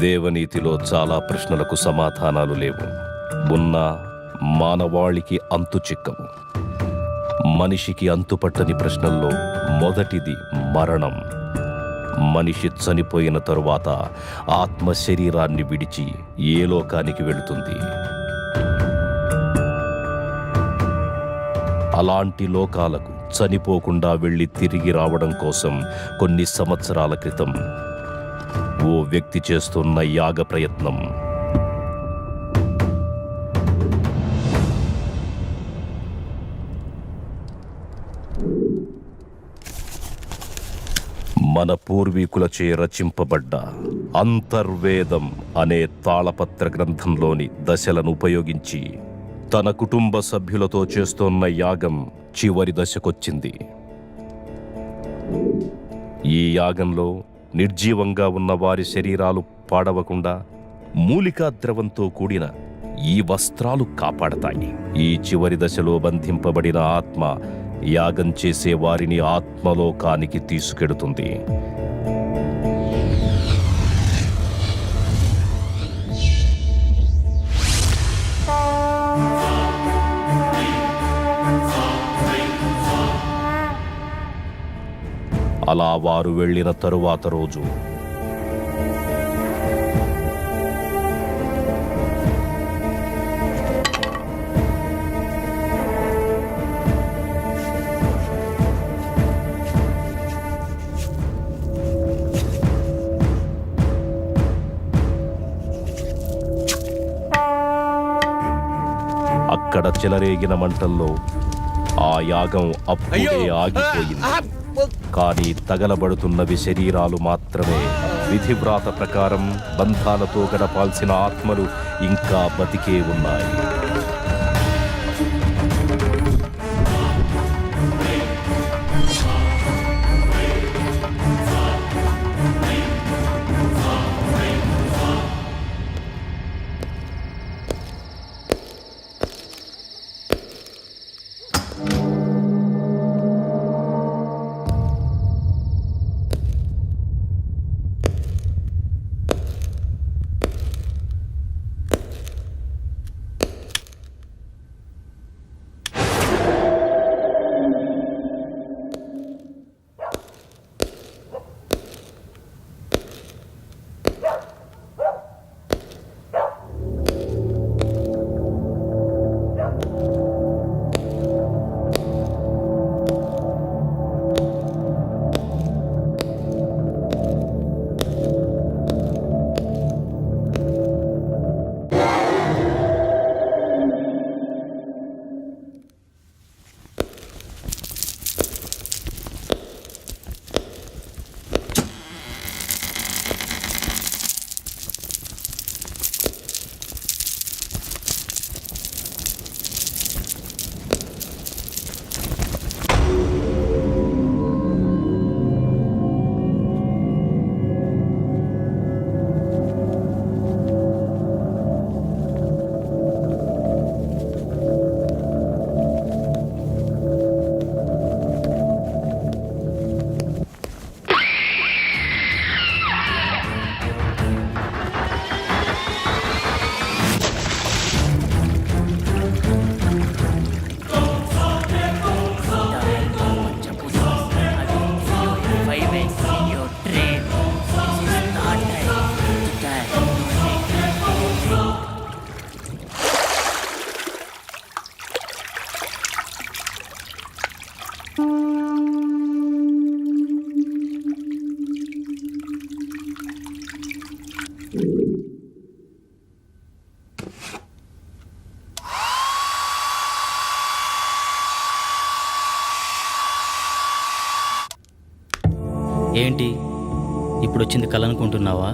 దేవనీతిలో చాలా ప్రశ్నలకు సమాధానాలు లేవు. ఉన్నా మానవాళికి అంతు చిక్కవు. మనిషికి అంతుపట్టని ప్రశ్నల్లో మొదటిది మరణం. మనిషి చనిపోయిన తరువాత ఆత్మ శరీరాన్ని విడిచి ఏ లోకానికి వెళుతుంది? అలాంటి లోకాలకు చనిపోకుండా వెళ్ళి తిరిగి రావడం కోసం కొన్ని సంవత్సరాల క్రితం ఓ వ్యక్తి చేస్తున్న యాగ ప్రయత్నం మన పూర్వీకులచే రచింపబడ్డ అంతర్వేదం అనే తాళపత్ర గ్రంథంలోని దశలను ఉపయోగించి తన కుటుంబ సభ్యులతో చేస్తోన్న యాగం చివరి దశకొచ్చింది. ఈ యాగంలో నిర్జీవంగా ఉన్న వారి శరీరాలు పాడవకుండా మూలికా ద్రవంతో కూడిన ఈ వస్త్రాలు కాపాడతాయి. ఈ చివరి దశలో బంధింపబడిన ఆత్మ యాగం చేసే వారిని ఆత్మలోకానికి తీసుకెడుతుంది. అలా వారు వెళ్ళిన తరువాత రోజు అక్కడ చెలరేగిన మంటల్లో ఆ యాగం అప్పుడే ఆగిపోయింది. కానీ తగలబడుతున్నవి శరీరాలు మాత్రమే. విధివ్రాత ప్రకారం బంధాలతో గడపాల్సిన ఆత్మలు ఇంకా బతికే ఉన్నాయి. ఏంటి ఇప్పుడొచ్చింది కలనుకుంటున్నావా?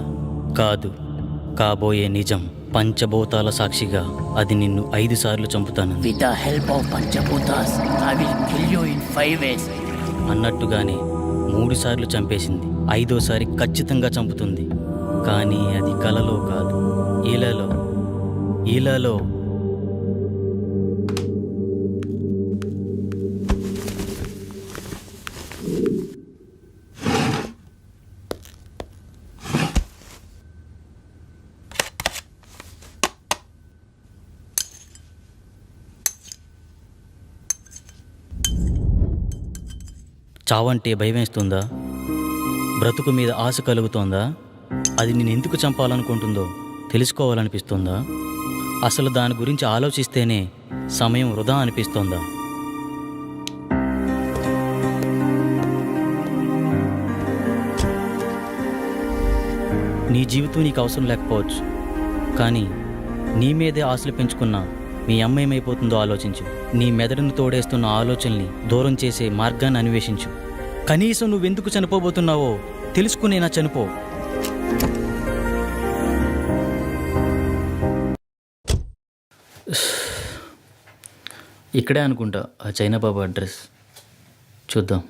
కాదు, కాబోయే నిజం. పంచభూతాల సాక్షిగా అది నిన్ను 5 సార్లు చంపుతాను. With the help of Panchabutas, I will kill you in 5 ways. అన్నట్టుగానే 3 సార్లు చంపేసింది. 5వసారి ఖచ్చితంగా చంపుతుంది. కానీ అది కలలో కాదు, ఇలాలో. చావంటే భయమేస్తుందా? బ్రతుకు మీద ఆశ కలుగుతోందా? అది నేను ఎందుకు చంపాలనుకుంటుందో తెలుసుకోవాలనిపిస్తుందా? అసలు దాని గురించి ఆలోచిస్తేనే సమయం వృధా అనిపిస్తోందా? నీ జీవితం నీకు అవసరం లేకపోవచ్చు, కానీ నీ మీదే ఆశలు పెంచుకున్న మీ అమ్మ ఏమైపోతుందో ఆలోచించు. నీ మెదడును తోడేస్తున్న ఆలోచనల్ని దూరం చేసే మార్గాన్ని అన్వేషించు. కనీసం నువ్వెందుకు చనిపోబోతున్నావో తెలుసుకునేనా చనిపో. ఇక్కడే అనుకుంటా ఆ చైనా బాబు అడ్రస్. చూద్దాం.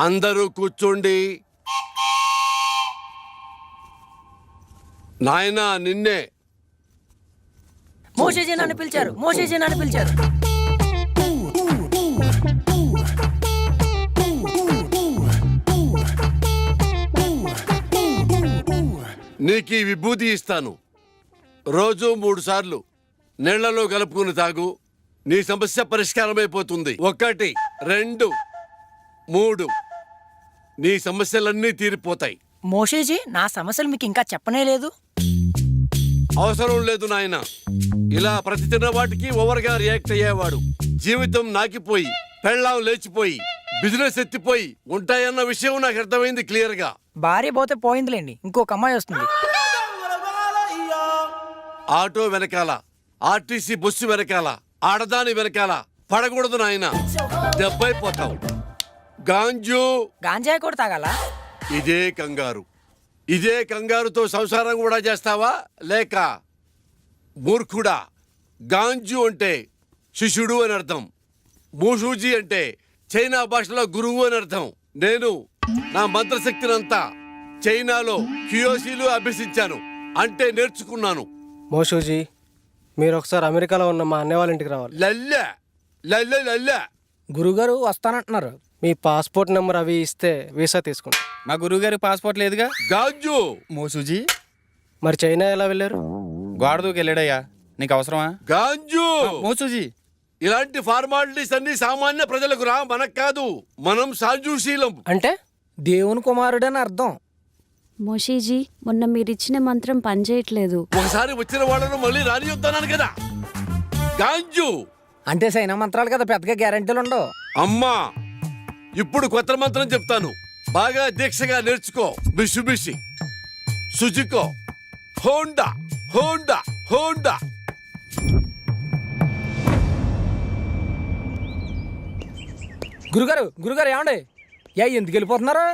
అందరూ కూర్చోండి. నాయనా నిన్నే. మోషేజీ నన్ను పిలిచారు, మోషేజీ నన్ను పిలిచారు. నీకు ఈ విభూతి ఇస్తాను. రోజు 3 సార్లు నీళ్లలో కలుపుకుని తాగు. నీ సమస్య పరిష్కారమైపోతుంది. 1 2 3 నీ సమస్యలన్నీ తీరిపోతాయి. మోషేజీ, నా సమస్యలు మీకు ఇంకా చెప్పనే లేదు. అవసరం లేదు నాయన. ఇలా ప్రతి చిన్న వాటికి ఓవర్గా రియాక్ట్ అయ్యేవాడు జీవితం నాకిపోయి, పెళ్ళాం లేచిపోయి, బిజినెస్ ఎత్తిపోయి ఉంటాయన్న విషయం నాకు అర్థమైంది క్లియర్ గా. భార్య పోతే పోయిందిలేండి, ఇంకొక అమ్మాయి వస్తుంది. ఆటో వెనకాల, ఆర్టీసీ బస్సు వెనకాల, ఆడదాని వెనకాల పడకూడదు నాయన, దెబ్బైపోతావు. గాంజు గాంజాయి కూడా తాగాల? ఇదే కంగారు. ఇదే కంగారుతో సంసారం కూడా చేస్తావా? లేక మూర్ఖుడా? గాంజు అంటే శిష్యుడు అని అర్థం. మూషూజీ అంటే చైనా భాషలో గురువు అని అర్థం. నేను నా మంత్రశక్తినంతా చైనాలో క్యూయోసీలు అభ్యసించాను, అంటే నేర్చుకున్నాను. మోషూజీ, మీరు ఒకసారి అమెరికాలో ఉన్న మా అన్నయ్య వాళ్ళ ఇంటికి రావాలి. లల్లె లల్లె లల్లె. గురుగారు వస్తానంటున్నారు. మీ పాస్పోర్ట్ నెంబర్ అవి ఇస్తే వీసా తీసుకుంటాం. మా గురువుగారి పాస్పోర్ట్ లేదుగా. గాంజు మోసూజీ మరి చైనా ఎలా వెళ్ళారు? గోడ దూకి వెళ్ళాడయ్యా. నీకు అవసరమా? గాంజు మోసూజీ, ఇలాంటి ఫార్మాలిటీస్ అన్ని సామాన్య ప్రజలకు రా, మనకు కాదు. మనం సాజుశీలం. అంటే దేవుని కుమారుడని అర్థం. మోషీజీ, మొన్న మీరిచ్చిన మంత్రం పనిచేయట్లేదు. ఒకసారి వచ్చిన వాళ్ళను మళ్ళీ రానియొద్దన్నాను కదా. గాంజు అంటే సైనా మంత్రాలు కదా, పెద్దగా గ్యారెంటీలు ఉండవు. అమ్మా, ఇప్పుడు కొత్త మంత్రం చెప్తాను, బాగా దీక్షగా నేర్చుకో. బిషుబిషి సుజుకో, హోండా హోండా హోండా. గురుగారు గురుగారు ఏమండి? ఎందుకు వెళ్ళిపోతున్నారు?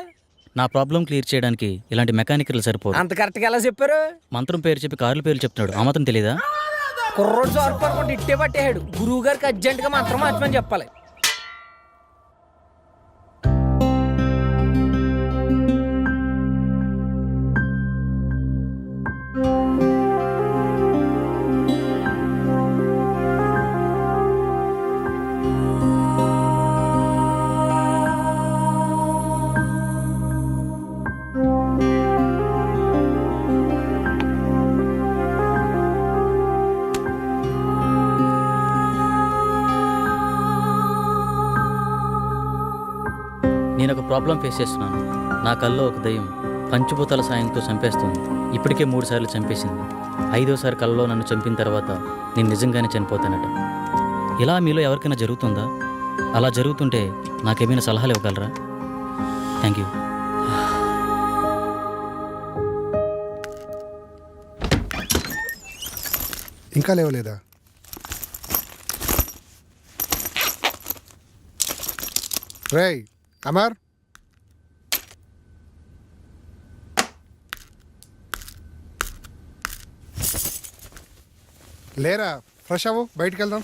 నా ప్రాబ్లం క్లియర్ చేయడానికి ఇలాంటి మెకానికల్ సరిపోదు. అంత కరెక్ట్గా ఎలా చెప్పారు? మంత్రం పేరు చెప్పి కార్ల పేర్లు చెప్తున్నాడు. ఆ మాత్రం తెలీదా? కుర్రోడు జారుపడుకుంటే ఇట్టే పట్టేయాడు. గురువు గారికి అర్జెంటుగా మంత్రం మార్చమని చెప్పాలి. నేను ఒక ప్రాబ్లం ఫేస్ చేస్తున్నాను. నా కల్లో ఒక దయ్యం పంచభూతాల సాయంతో చంపేస్తుంది. ఇప్పటికే 3 సార్లు చంపేసింది. 5వసారి కల్లో నన్ను చంపిన తర్వాత నేను నిజంగానే చనిపోతానట. ఇలా మీలో ఎవరికైనా జరుగుతుందా? అలా జరుగుతుంటే నాకేమైనా సలహాలు ఇవ్వగలరా? Thank you. ఇంకా లేవలేదా? రేయ్ అమర్, లేరా? ఫ్రెష్ అవ్వు, బయటికి వెళ్దాం.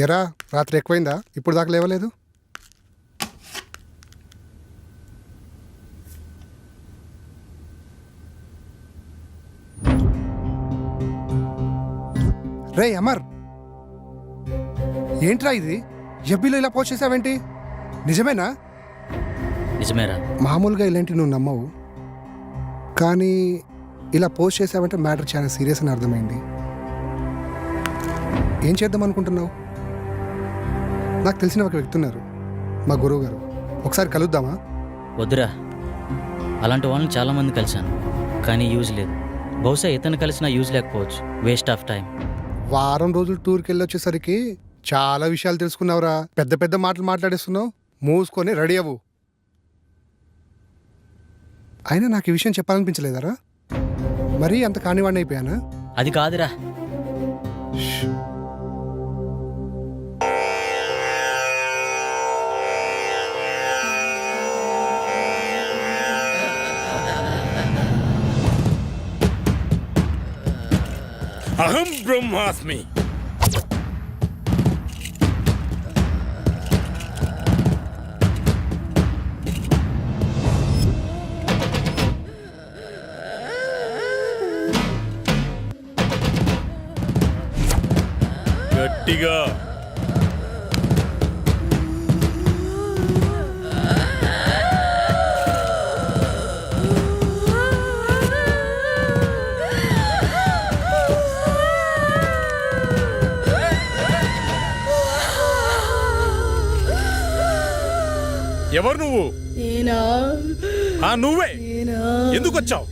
ఎరా రాత్రి ఎక్కువైందా? ఇప్పుడు దాకా లేవలేదు? రే అమర్, ఏంట్రా ఇది? ఎబ్బీలో ఇలా పోస్ట్ చేసావేంటి? నిజమేనా? నిజమేరా? మామూలుగా ఇలాంటి నువ్వు నమ్మవు, కానీ ఇలా పోస్ట్ చేసావంటే మ్యాటర్ చాలా సీరియస్ అని అర్థమైంది. ఏం చేద్దాం అనుకుంటున్నావు? నాకు తెలిసిన ఒక వ్యక్తి ఉన్నారు, మా గురువు గారు. ఒకసారి కలుద్దామా? వద్దురా, అలాంటి వాళ్ళని చాలామంది కలిశాను, కానీ యూజ్ లేదు. బహుశా ఇతను కలిసినా యూజ్ లేకపోవచ్చు. Waste of time. వారం రోజులు టూర్కి వెళ్ళి వచ్చేసరికి చాలా విషయాలు తెలుసుకున్నావురా. పెద్ద పెద్ద మాటలు మాట్లాడేస్తున్నావు. మూసుకొని రెడీ అవ్వు. అయినా నాకు ఈ విషయం చెప్పాలనిపించలేదారా? మరీ అంత కానివాడిని అయిపోయానా? అది కాదురా. అహం బ్రహ్మాస్మి. గట్టిగా ఎవరు నువ్వు? నేనా? నువ్వే. నేనా? ఎందుకు వచ్చావు?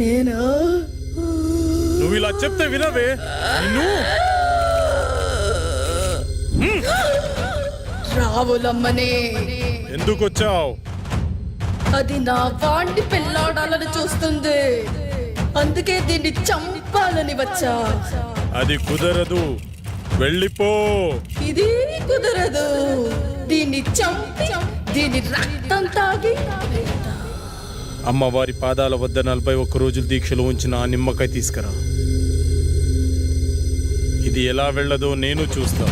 నేనా? నువ్వు ఇలా చెప్తే వినవే నిన్ను. రావులమ్మనే. ఎందుకు వచ్చావు? అది నా వాణ్ణి పెళ్ళాడాలని చూస్తుంది, అందుకే దీన్ని చంపాలని వచ్చా. అది కుదరదు, వెళ్ళిపో. ఇది కుదరదు. దీన్ని చంపి దీని రక్తం తాగి అమ్మవారి పాదాల వద్ద 41 రోజులు దీక్షలో ఉంచిన ఆ నిమ్మకాయ తీసుకురా. ఇది ఎలా వెళ్ళదో నేను చూస్తా.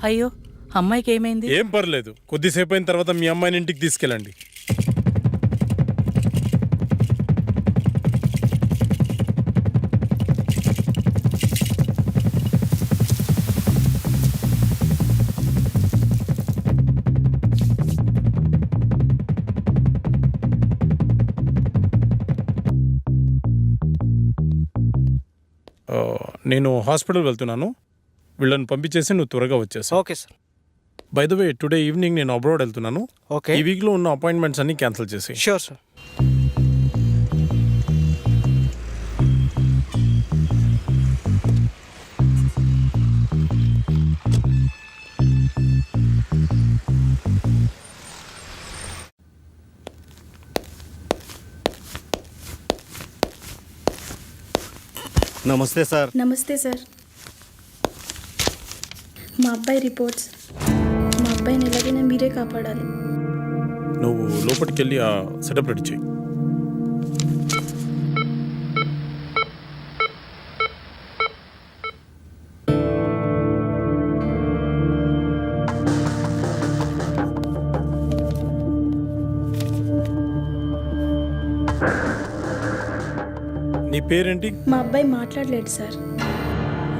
అయ్యో, అమ్మాయికి ఏమైంది? ఏం పర్లేదు, కొద్దిసేపు అయిన తర్వాత మీ అమ్మాయిని ఇంటికి తీసుకెళ్ళండి. నేను హాస్పిటల్ వెళ్తున్నాను, వీళ్ళని పంపించేసి నువ్వు త్వరగా వచ్చేసావు. Okay sir. By the way, today evening నేను అబ్రాడ్ వెళ్తున్నాను. ఓకే, ఈ వీక్లో ఉన్న అపాయింట్మెంట్స్ అన్ని క్యాన్సిల్ చేసి. Sure sir. నమస్తే సార్. నమస్తే సార్. మా అబ్బాయి రిపోర్ట్స్. మా అబ్బాయిని ఎలాగైనా మీరే కాపాడాలి. నువ్వు లోపలికి వెళ్ళి ఆ సెటప్ రెడీ చేయి. నీ పేరేంటి? మా అబ్బాయి మాట్లాడలేడు సార్.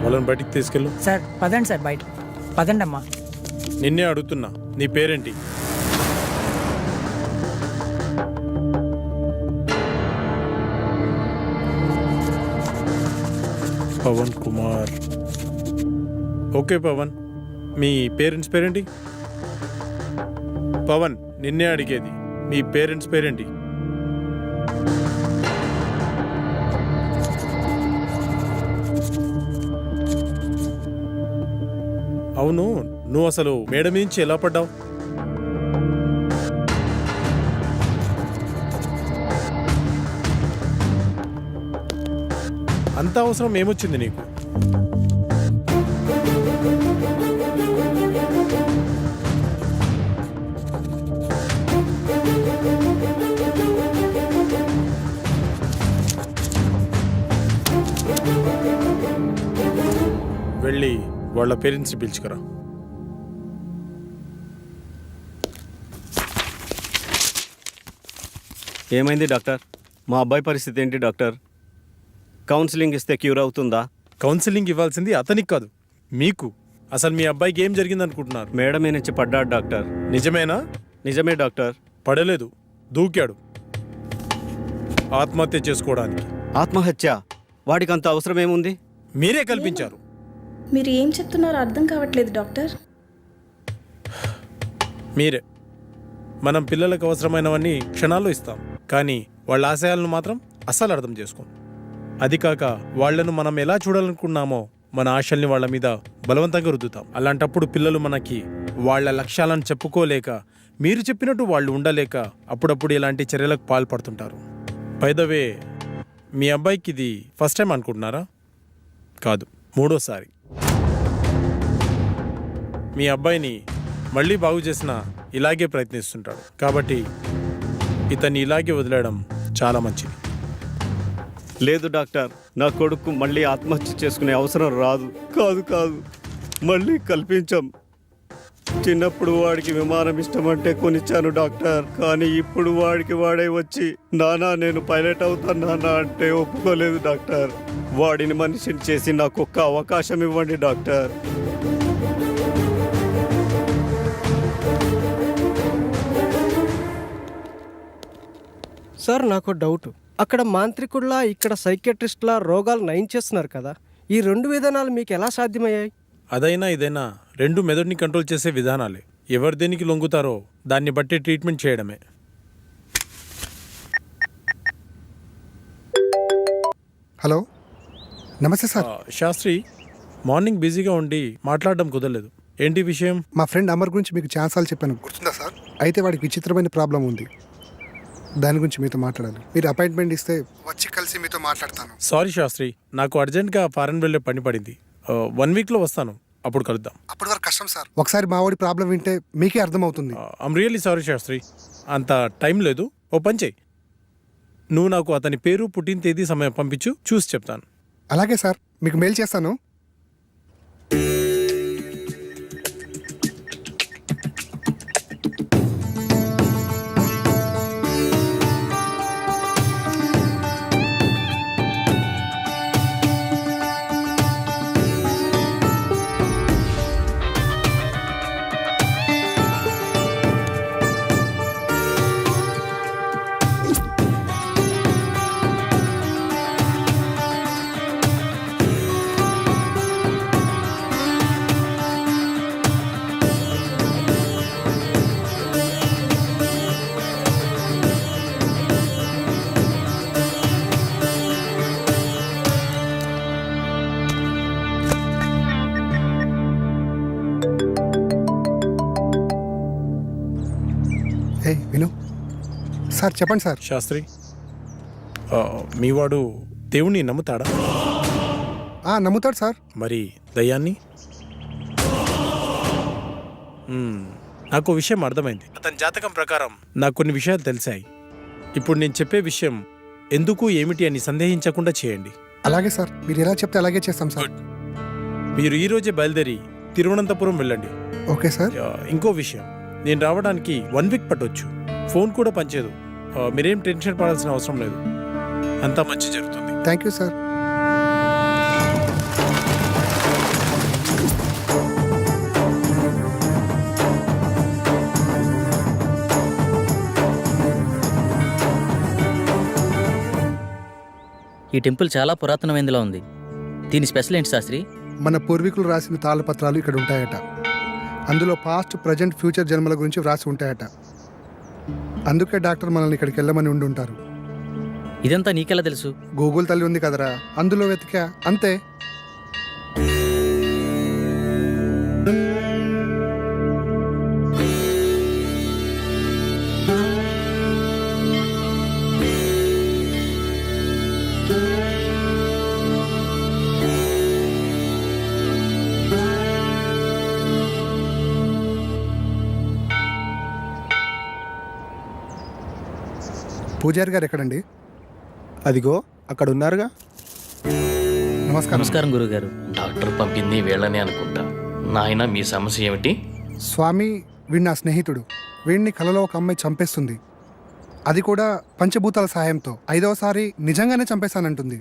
వాళ్ళని బయటికి తీసుకెళ్ళు. సార్ పదండి సార్, బయట పదండి అమ్మా. నిన్నే అడుగుతున్నా, నీ పేరేంటి? పవన్ కుమార్. ఓకే పవన్, మీ పేరెంట్స్ పేరేంటి? పవన్, నిన్నే అడిగేది, మీ పేరెంట్స్ పేరేంటి? అవును, నువ్వు అసలు మేడ నుంచి ఎలా పడ్డావు? అంత అవసరం ఏమొచ్చింది నీకు? వాళ్ళ పేరెంట్స్ని పిలుచుకురా. ఏమైంది డాక్టర్? మా అబ్బాయి పరిస్థితి ఏంటి డాక్టర్? కౌన్సిలింగ్ ఇస్తే క్యూర్ అవుతుందా? కౌన్సిలింగ్ ఇవ్వాల్సింది అతనికి కాదు, మీకు. అసలు మీ అబ్బాయికి ఏం జరిగింది అనుకుంటున్నారు? మేడం మీద నుంచి పడ్డాడు డాక్టర్. నిజమేనా? నిజమే డాక్టర్. పడలేదు, దూకాడు ఆత్మహత్య చేసుకోవడానికి. ఆత్మహత్య? వాడికి అంత అవసరం ఏముంది? మీరే కల్పించారు. మీరు ఏం చెప్తున్నారో అర్థం కావట్లేదు డాక్టర్. మీరే. మనం పిల్లలకు అవసరమైనవన్నీ క్షణాల్లో ఇస్తాం, కానీ వాళ్ళ ఆశయాలను మాత్రం అస్సలు అర్థం చేసుకోం. అది కాక వాళ్లను మనం ఎలా చూడాలనుకున్నామో మన ఆశల్ని వాళ్ళ మీద బలవంతంగా రుద్దుతాం. అలాంటప్పుడు పిల్లలు మనకి వాళ్ళ లక్ష్యాలను చెప్పుకోలేక, మీరు చెప్పినట్టు వాళ్ళు ఉండలేక అప్పుడప్పుడు ఇలాంటి చర్యలకు పాల్పడుతుంటారు. బై ద వే, మీ అబ్బాయికి ఇది ఫస్ట్ టైం అనుకుంటున్నారా? కాదు, 3వ సారి. మీ అబ్బాయిని మళ్ళీ బాగు చేసిన ఇలాగే ప్రయత్నిస్తుంటాడు. కాబట్టి ఇతన్ని ఇలాగే వదిలేయడం చాలా మంచిది. లేదు డాక్టర్, నా కొడుకు మళ్ళీ ఆత్మహత్య చేసుకునే అవసరం రాదు. కాదు కాదు, మళ్ళీ కల్పించాం. చిన్నప్పుడు వాడికి విమానం ఇష్టమంటే కొనిచ్చాను డాక్టర్, కానీ ఇప్పుడు వాడికి వాడే వచ్చి నానా నేను పైలట్ అవుతాను నానా అంటే ఒప్పుకోలేదు డాక్టర్. వాడిని మనిషిని చేసి నాకు ఒక్క అవకాశం ఇవ్వండి డాక్టర్. సార్ నాకు డౌట్, అక్కడ మాంత్రికుల్లా ఇక్కడ సైకియాట్రిస్ట్లా రోగాలు నయం చేస్తున్నారు కదా, ఈ 2 విధానాలు మీకు ఎలా సాధ్యమయ్యాయి? అదైనా ఇదైనా రెండు మెదడుని కంట్రోల్ చేసే విధానాలే. ఎవరు దేనికి లొంగుతారో దాన్ని బట్టి ట్రీట్మెంట్ చేయడమే. హలో, నమస్తే సార్. శాస్త్రి, మార్నింగ్ బిజీగా ఉండి మాట్లాడడం కుదరలేదు. ఏంటి విషయం? మా ఫ్రెండ్ అమర్ గురించి మీకు ఛాన్సాలు చెప్పాను, గుర్తుందా సార్? అయితే వాడికి విచిత్రమైన ప్రాబ్లం ఉంది, దాని గురించి మీతో మాట్లాడాలి. మీరు అపాయింట్మెంట్ ఇస్తే వచ్చి కలిసి మీతో మాట్లాడతాను. సారీ శాస్త్రి, నాకు అర్జెంట్గా ఫారెన్ వెళ్ళే పని పడింది. 1 వీక్లో వస్తాను, అప్పుడు కలుద్దాం. అప్పటి వరకు కష్టం సార్. ఒకసారి మా వాడి ప్రాబ్లం వింటే మీకే అర్థమవుతుంది. ఐమ్ రియల్లీ సారీ శాస్త్రి, అంత టైం లేదు. ఓ పని చెయ్యి, నువ్వు నాకు అతని పేరు, పుట్టిన తేదీ, సమయం పంపించు, చూసి చెప్తాను. అలాగే సార్, మీకు మెయిల్ చేస్తాను. విను సార్, చెప్పండి సార్. శాస్త్రి, మీ వాడు దేవుణ్ణి నమ్ముతాడా? నమ్ముతాడు సార్. మరి దయ్యాన్ని? నాకు విషయం అర్థమైంది. అతని జాతకం ప్రకారం నాకు కొన్ని విషయాలు తెలిసాయి. ఇప్పుడు నేను చెప్పే విషయం ఎందుకు ఏమిటి అని సందేహించకుండా చేయండి. అలాగే సార్, మీరు ఎలా చెప్తే అలాగే చేస్తాం సార్. మీరు ఈ రోజే బయలుదేరి తిరువనంతపురం వెళ్ళండి. Okay sir. ఇంకో విషయం, నేను రావడానికి 1 వీక్ పట్టొచ్చు. ఫోన్ కూడా పనిచేయదు. మీరేం టెన్షన్ పడాల్సిన అవసరం లేదు, అంతా మంచి జరుగుతుంది. Thank you sir. ఈ టెంపుల్ చాలా పురాతనమైనదిలా ఉంది. దీని స్పెషల్ ఏంటి శాస్త్రి? మన పూర్వీకులు రాసిన తాళపత్రాలు ఇక్కడ ఉంటాయట. అందులో పాస్ట్, ప్రజెంట్, ఫ్యూచర్ జన్మల గురించి వ్రాసి ఉంటాయట. అందుకే డాక్టర్ మనల్ని ఇక్కడికి వెళ్ళమని ఉండి ఉంటారు. ఇదంతా నీకెలా తెలుసు? గూగుల్ తల్లి ఉంది కదరా, అందులో వెతికా అంతే. పూజారి గారు ఎక్కడండి? అదిగో అక్కడ ఉన్నారుగా. నమస్కారం. నమస్కారం గురుగారు. డాక్టర్ పంపింది వీళ్ళనే అనుకుంటా. నాయన మీ సమస్య ఏమిటి? స్వామి, వీడు నా స్నేహితుడు. వీడిని కలలో ఒక అమ్మాయి చంపేస్తుంది. అది కూడా పంచభూతాల సాయంతో. 5వసారి నిజంగానే చంపేశానంటుంది.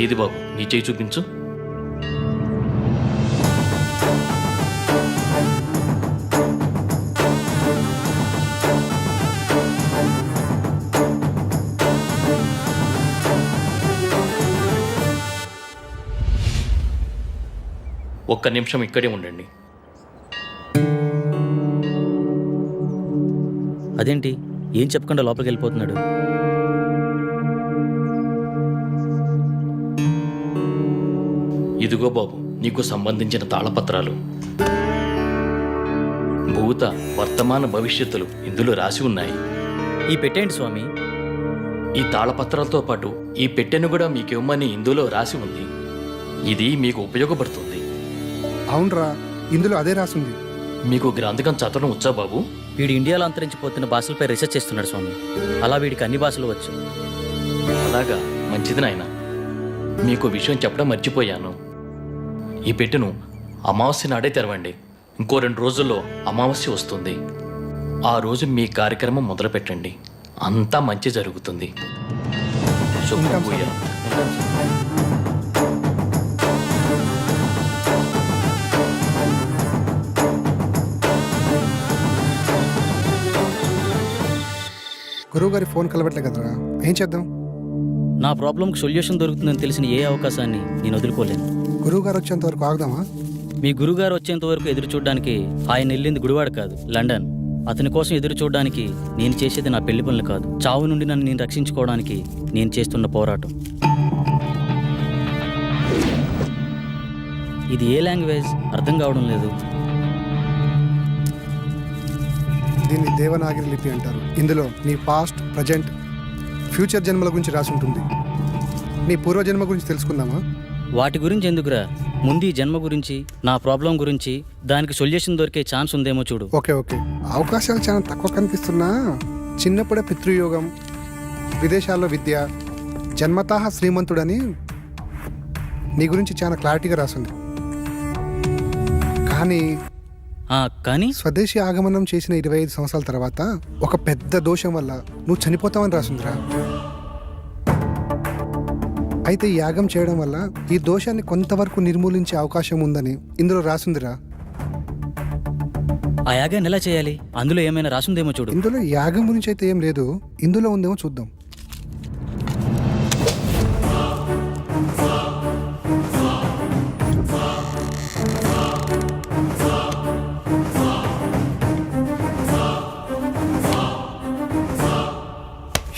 ఏది బాబు, నీ చేయి చూపించు. ఒక్క నిమిషం ఇక్కడే ఉండండి. అదేంటి ఏం చెప్పకుండా లోపలికి వెళ్ళిపోతున్నాడు? ఇదిగో బాబు, నీకు సంబంధించిన తాళపత్రాలు. భూత, వర్తమాన భవిష్యత్తులు ఇందులో రాసి ఉన్నాయి. ఈ పెట్టేంటి స్వామి? ఈ తాళపత్రాలతో పాటు ఈ పెట్టెను కూడా మీకు ఇవ్వమని ఇందులో రాసి ఉంది. ఇది మీకు ఉపయోగపడుతుంది. అవునరా, ఇందులో అదే రాసుంది. మీకు గ్రంథకం చదవడం వచ్చా బాబు? వీడు ఇండియాలో అంతరించిపోతున్న భాషలపై రీసెర్చ్ చేస్తున్నాడు స్వామి. అలా వీడికి అన్ని భాషలు వచ్చు. అలాగా, మంచిది నాయన. మీకు విషయం చెప్పడం మర్చిపోయాను. ఈ పెట్టెను అమావాస్య నాడే తెరవండి. ఇంకో 2 రోజుల్లో అమావాస్య వస్తుంది. ఆ రోజు మీ కార్యక్రమం మొదలు పెట్టండి. అంతా మంచి జరుగుతుంది. శుభం భూయా. గురువుగారి ఫోన్ కలవట్లే కదరా, ఏం చేద్దాం? నా ప్రాబ్లంకి సొల్యూషన్ దొరుకుతుందని తెలిసిన ఏ అవకాశాన్ని నేను వదులుకోలేను. గురువుగారు వచ్చేంత వరకు ఆగుదామా? మీ గురుగారు వచ్చేంత వరకు ఎదురు చూడడానికి ఆయన వెళ్ళింది గుడివాడ కాదు, లండన్. అతని కోసం ఎదురు చూడడానికి నేను చేసేది నా పెళ్లి పనులు కాదు, చావు నుండి నన్ను నేను రక్షించుకోవడానికి నేను చేస్తున్న పోరాటం. ఇది ఏ లాంగ్వేజ్ అర్థం కావడం లేదు. దీన్ని దేవనాగరి లిపి అంటారు. ఇందులో నీ పాస్ట్, ప్రజెంట్, ఫ్యూచర్ జన్మల గురించి రాసి ఉంటుంది. నీ పూర్వజన్మ గురించి తెలుసుకుందామా? వాటి గురించి ఎందుకురా, ముందు ఈ జన్మ గురించి, నా ప్రాబ్లం గురించి, దానికి సొల్యూషన్ దొరికే ఛాన్స్ ఉందేమో చూడు. ఓకే ఓకే, అవకాశాలు చాలా తక్కువ కనిపిస్తున్నా చిన్నప్పుడే పితృయోగం, విదేశాల్లో విద్య, జన్మతః శ్రీమంతుడని నీ గురించి చాలా క్లారిటీగా రాసింది. కానీ స్వదేశీ ఆగమనం చేసిన 25 సంవత్సరాల తర్వాత ఒక పెద్ద దోషం వల్ల నువ్వు చనిపోతావని రాసిందిరా. అయితే ఈ యాగం చేయడం వల్ల ఈ దోషాన్ని కొంతవరకు నిర్మూలించే అవకాశం ఉందని ఇందులో రాసిందిరా. ఆ యాగాన్ని ఎలా చేయాలి? అందులో ఏమైనా రాసుందేమో చూడు. ఇందులో యాగం గురించి అయితే ఏం లేదు, ఇందులో ఉందేమో చూద్దాం.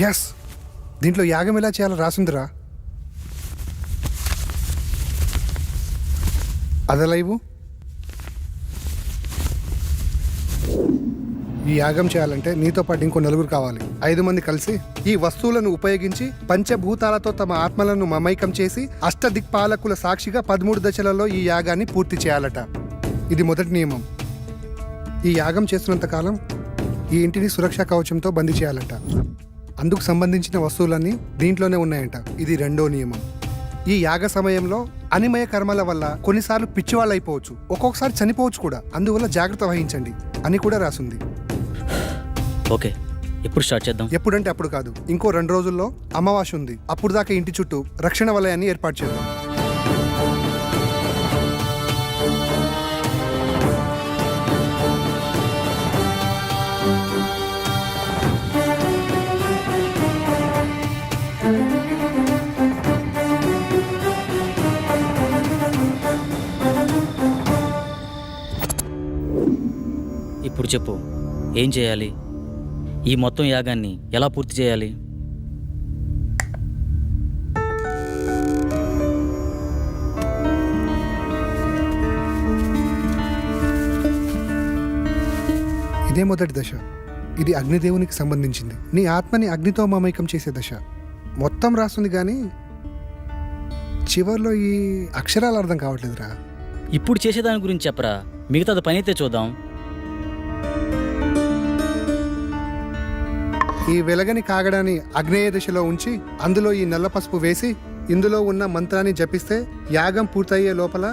ఎస్, దీంట్లో యాగం ఎలా చేయాలో రాసిందిరా. అదలైవు. ఈ యాగం చేయాలంటే నీతో పాటు ఇంకో 4 కావాలి. 5 మంది కలిసి ఈ వస్తువులను ఉపయోగించి పంచభూతాలతో తమ ఆత్మలను మమైకం చేసి అష్టదిక్పాలకుల సాక్షిగా 13 దశలలో ఈ యాగాన్ని పూర్తి చేయాలట. ఇది మొదటి నియమం. ఈ యాగం చేస్తున్నంత కాలం ఈ ఇంటిని సురక్షా కవచంతో బందీ చేయాలట. అందుకు సంబంధించిన వస్తువులన్నీ దీంట్లోనే ఉన్నాయంట. ఇది 2వ నియమం. ఈ యాగ సమయంలో అనిమయ కర్మల వల్ల కొన్నిసార్లు పిచ్చివాళ్ళు అయిపోవచ్చు, ఒక్కొక్కసారి చనిపోవచ్చు కూడా. అందువల్ల జాగ్రత్త వహించండి అని కూడా రాసింది. ఓకే, ఎప్పుడు స్టార్ట్ చేద్దాం? ఎప్పుడంటే అప్పుడు కాదు, ఇంకో 2 రోజుల్లో అమావాస్య ఉంది. అప్పుడు దాకా ఇంటి చుట్టూ రక్షణ వలయాన్ని ఏర్పాటు చేద్దాం. ఇప్పుడు చెప్పు, ఏం చేయాలి? ఈ మొత్తం యాగాన్ని ఎలా పూర్తి చేయాలి? ఇదే మొదటి దశ. ఇది అగ్నిదేవునికి సంబంధించింది. నీ ఆత్మని అగ్నితో మమైకం చేసే దశ. మొత్తం రాస్తుంది కానీ చివర్లో ఈ అక్షరాలు అర్థం కావట్లేదురా. ఇప్పుడు చేసేదాని గురించి చెప్పరా, మిగతాది పని అయితే చూద్దాం. ఈ వెలగని కాగడాన్ని అగ్నేయ దిశలో ఉంచి అందులో ఈ నల్ల పసుపు వేసి ఇందులో ఉన్న మంత్రాన్ని జపిస్తే యాగం పూర్తయ్యే లోపల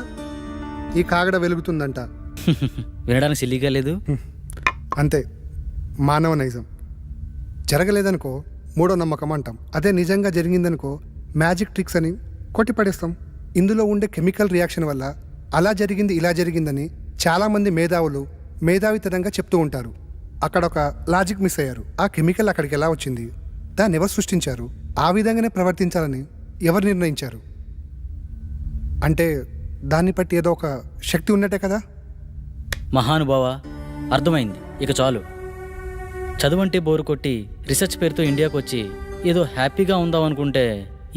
ఈ కాగడ వెలుగుతుందంట. వినడానికి సిల్లీగా లేదు. అంతే, మానవ నైజం. జరగలేదనుకో మూడో నమ్మకం అంటాం. అదే నిజంగా జరిగిందనుకో మ్యాజిక్ ట్రిక్స్ అని కొట్టిపడేస్తాం. ఇందులో ఉండే కెమికల్ రియాక్షన్ వల్ల అలా జరిగింది ఇలా జరిగిందని చాలామంది మేధావులు మేధావితనంగా చెప్తూ ఉంటారు. అక్కడ ఒక లాజిక్ మిస్ అయ్యారు. ఆ కెమికల్ అక్కడికి ఎలా వచ్చింది, దాన్ని ఎవరు సృష్టించారు, ఆ విధంగానే ప్రవర్తించాలని ఎవరు నిర్ణయించారు? అంటే దాన్ని బట్టి ఏదో ఒక శక్తి ఉన్నట్టే కదా. మహానుభావ, అర్థమైంది. ఇక చాలు. చదువంటే బోరు కొట్టి రీసెర్చ్ పేరుతో ఇండియాకు వచ్చి ఏదో హ్యాపీగా ఉందాం అనుకుంటే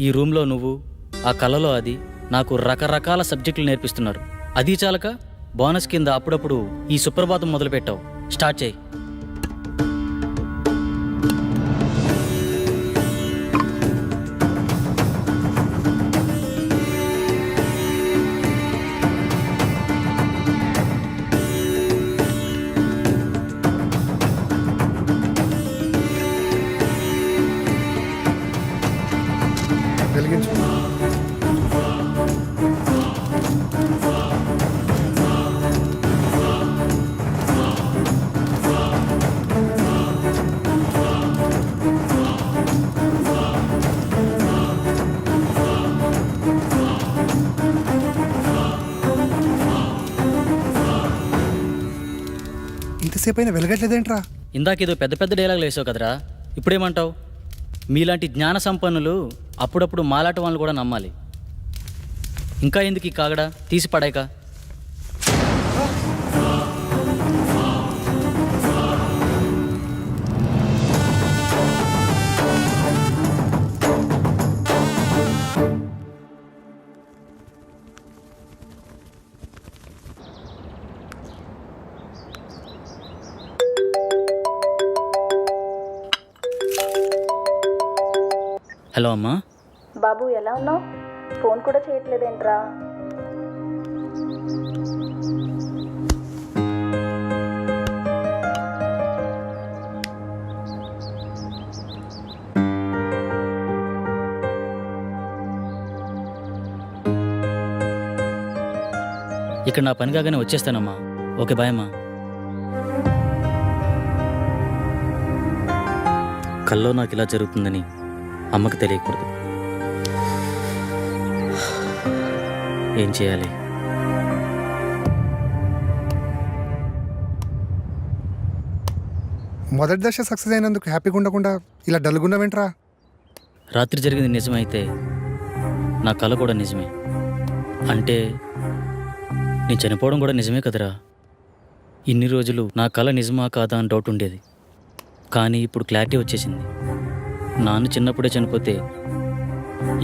ఈ రూమ్లో నువ్వు, ఆ కళలో అది నాకు రకరకాల సబ్జెక్టులు నేర్పిస్తున్నారు. అది చాలక బోనస్ కింద అప్పుడప్పుడు ఈ సుప్రభాతం మొదలుపెట్టావు. స్టార్ట్ చేయి. వెలిగించు. ఇంతసేపు అయినా వెలగట్లేదేంట్రా? ఇందాకేదో పెద్ద పెద్ద డైలాగులు వేసావు కదరా, ఇప్పుడేమంటావు? మీలాంటి జ్ఞాన సంపన్నులు అప్పుడప్పుడు మాలాట వాళ్ళని కూడా నమ్మాలి. ఇంకా ఎందుకు ఈ కాగడా, తీసి పడాక. హలో అమ్మా. బాబు ఎలా ఉన్నావు? ఫోన్ కూడా చేయట్లేదేంట్రా? ఇక్కడ నా పని కాగానే వచ్చేస్తానమ్మా. ఓకే, బాయ్ అమ్మా. కల్లో నాకు ఇలా జరుగుతుందని అమ్మకి తెలియకూడదు. ఏం చేయాలి? మొదటి దశ సక్సెస్ అయినందుకు హ్యాపీగా ఉండకుండా ఇలా డల్గున్నావేంట్రా? రాత్రి జరిగింది నిజమైతే నా కళ కూడా నిజమే. అంటే నేను చనిపోవడం కూడా నిజమే కదరా. ఇన్ని రోజులు నా కళ నిజమా కాదా అని డౌట్ ఉండేది. కానీ ఇప్పుడు క్లారిటీ వచ్చేసింది. నాన్న చిన్నప్పుడే చనిపోతే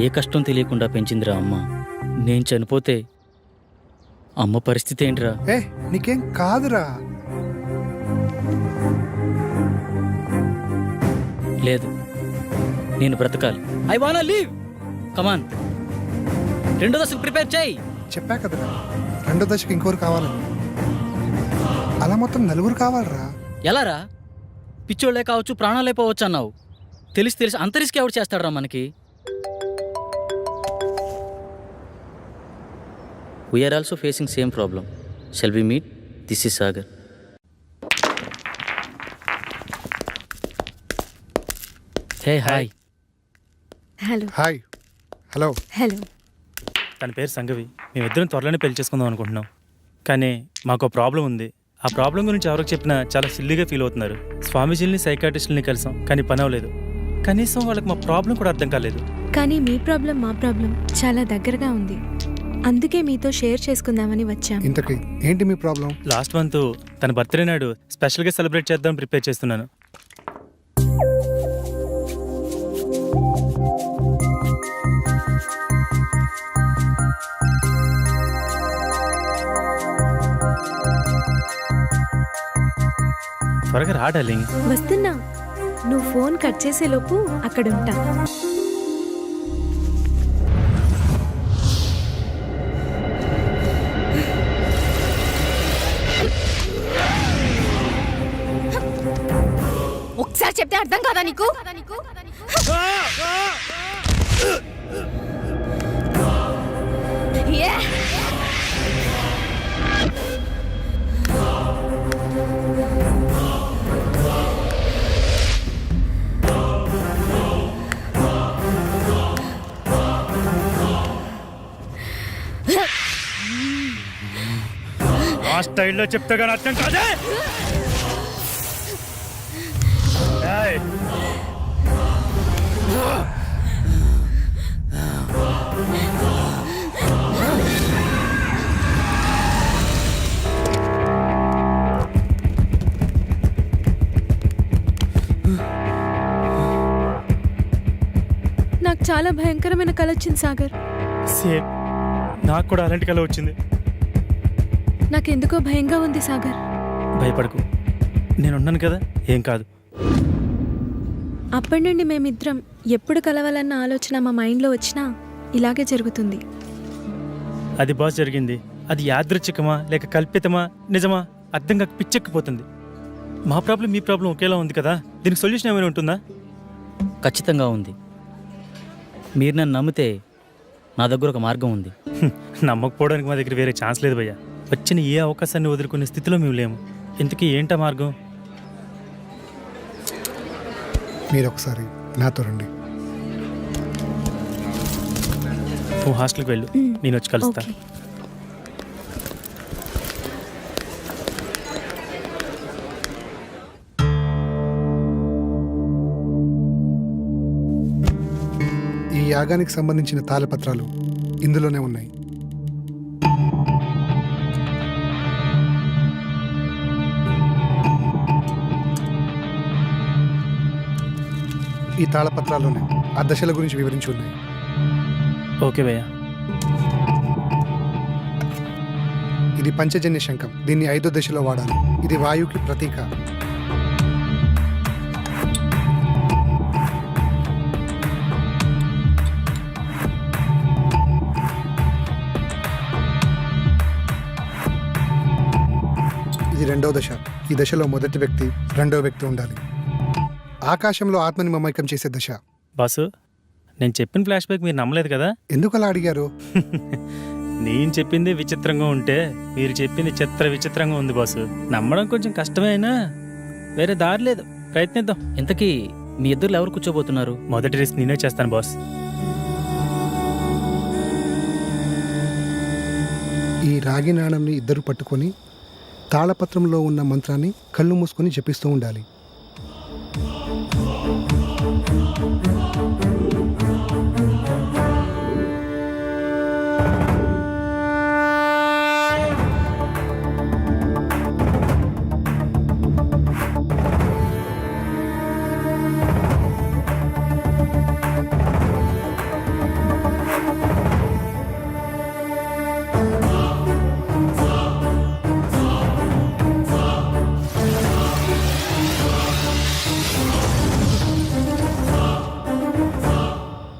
ఏ కష్టం తెలియకుండా పెంచిందిరా అమ్మ. నేను చనిపోతే అమ్మ పరిస్థితి ఏంటిరా? ఏ నీకేం కాదురా. లేదు, నేను బ్రతకాలి. ఐ వానా లీవ్. కమాన్, రెండో దశకు ప్రిపేర్ చేయి. చెప్పా కదరా రెండో దశకి ఇంకోరు కావాలని. అలా మొత్తం నలుగురు కావాలరా. ఎలారా? పిచ్చోళ్ళే కావచ్చు, ప్రాణాలే పోవచ్చు అన్నావు. తెలిసి అంత రిస్క్ ఎవరు చేస్తాడరా మనకి? We are also facing same problem. Shall we meet? This is Sagar. Hey hi. Hello. Hi. Hello. Hello. తన పేరు సంగవి. మేమిద్దరం త్వరలోనే పెళ్లి చేసుకుందాం అనుకుంటున్నాం. కానీ మాకు ప్రాబ్లం ఉంది. ఆ ప్రాబ్లం గురించి ఎవరికి చెప్పినా చాలా సిల్లీగా ఫీల్ అవుతున్నారు. స్వామీజీని, సైకాట్రిస్టులని కలిసాం, కానీ పని అవ్వలేదు. కనీసం వాళ్ళకి మా ప్రాబ్లం కూడా అర్థం కాలేదు. కానీ మీ ప్రాబ్లం మా ప్రాబ్లం చాలా దగ్గరగా ఉంది. అందుకే మీతో షేర్ చేసుకుందామని వచ్చాం. ఇంతకీ ఏంటి మీ ప్రాబ్లం? లాస్ట్ మంత్ తన బర్త్డే నాడు స్పెషల్గా సెలబ్రేట్ చేద్దాం ప్రిపేర్ చేస్తున్నాను. త్వరగా రా డార్లింగ్. వస్తున్నా. నువ్వు ఫోన్ కట్ చేసేలోపు అక్కడ ఉంటా. ఒకసారి చెప్తే అర్థం కాదా నీకు? మా స్టైల్లో చెప్తే కానీ అర్థం కాదే. ఏయ్! నాకు చాలా భయంకరమైన కల వచ్చింది సాగర్. సేమ్ నాకు కూడా అలాంటి కల వచ్చింది. నాకెందుకో భయంగా ఉంది సాగర్. భయపడకు, నేనున్నాను కదా, ఏం కాదు. అప్పటి నుండి మేమిద్దరం ఎప్పుడు కలవాలన్న ఆలోచన మా మైండ్లో వచ్చినా ఇలాగే జరుగుతుంది. అది బాస్ జరిగింది. అది యాదృచ్ఛికమా లేక కల్పితమా నిజమా అర్థం కాక పిచ్చెక్కిపోతుంది. మా ప్రాబ్లం మీ ప్రాబ్లం ఒకేలా ఉంది కదా, దీనికి సొల్యూషన్ ఏమైనా ఉంటుందా? ఖచ్చితంగా ఉంది. మీరు నన్ను నమ్మితే నా దగ్గర ఒక మార్గం ఉంది. నమ్మకపోవడానికి మా దగ్గర వేరే ఛాన్స్ లేదు భయ్యా. వచ్చిన ఏ అవకాశాన్ని వదులుకునే స్థితిలో మేము లేము. ఇంతకీ ఏంటా మార్గం? మీరు ఒకసారి నాతో రండి. నువ్వు హాస్టల్కి వెళ్ళు, నేను వచ్చి కలుస్తా. ఓకే. ఈ యాగానికి సంబంధించిన తాళపత్రాలు ఇందులోనే ఉన్నాయి. ఈ తాళపత్రాల్లోనే ఆ దశల గురించి వివరించి ఉన్నాయి. ఓకే భయ్యా. ఇది పంచజన్య శంఖం. దీన్ని 5వ దశలో వాడాలి. ఇది వాయువుకి ప్రతీక. ఇది 2వ దశ. ఈ దశలో మొదటి వ్యక్తి, 2వ వ్యక్తి ఉండాలి. ఆకాశంలో ఆత్మని మమైకం చేసే దశ. బాసు, నేను చెప్పిన ఫ్లాష్ బ్యాక్ మీరు నమ్మలేదు కదా? ఎందుకు అలా అడిగారు? నేను చెప్పింది విచిత్రంగా ఉంటే మీరు చెప్పింది విచిత్రంగా ఉంది బాసు. నమ్మడం కొంచెం కష్టమే అయినా వేరే దారి లేదు, ప్రయత్నిద్దాం. ఇంతకీ మీ ఇద్దరు ఎవరు కూర్చోబోతున్నారు? మొదటి రిస్క్ నేనే చేస్తాను బాస్. ఈ రాగి నాణంని ఇద్దరు పట్టుకొని తాళపత్రంలో ఉన్న మంత్రాన్ని కళ్ళు మూసుకొని జపిస్తూ ఉండాలి.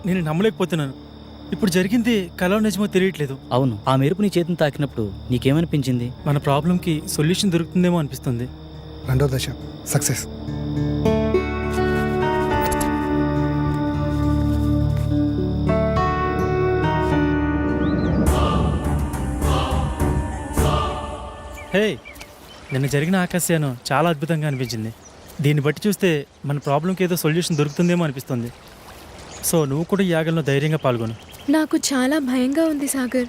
నేను నమ్మలేకపోతున్నాను. ఇప్పుడు జరిగింది కలో నిజమో తెలియట్లేదు. అవును, ఆ మెరుపు నీ చేతిని తాకినప్పుడు నీకేమనిపించింది? మన ప్రాబ్లంకి సొల్యూషన్ దొరుకుతుందేమో అనిపిస్తుంది. 2వ దశ సక్సెస్. హే, నిన్న జరిగిన ఆకాశయానం చాలా అద్భుతంగా అనిపించింది. దీన్ని బట్టి చూస్తే మన ప్రాబ్లంకి ఏదో సొల్యూషన్ దొరుకుతుందేమో అనిపిస్తుంది. సో నువ్వు కూడా ఈ యాగంలో ధైర్యంగా పాల్గొను. నాకు చాలా భయంగా ఉంది సాగర్.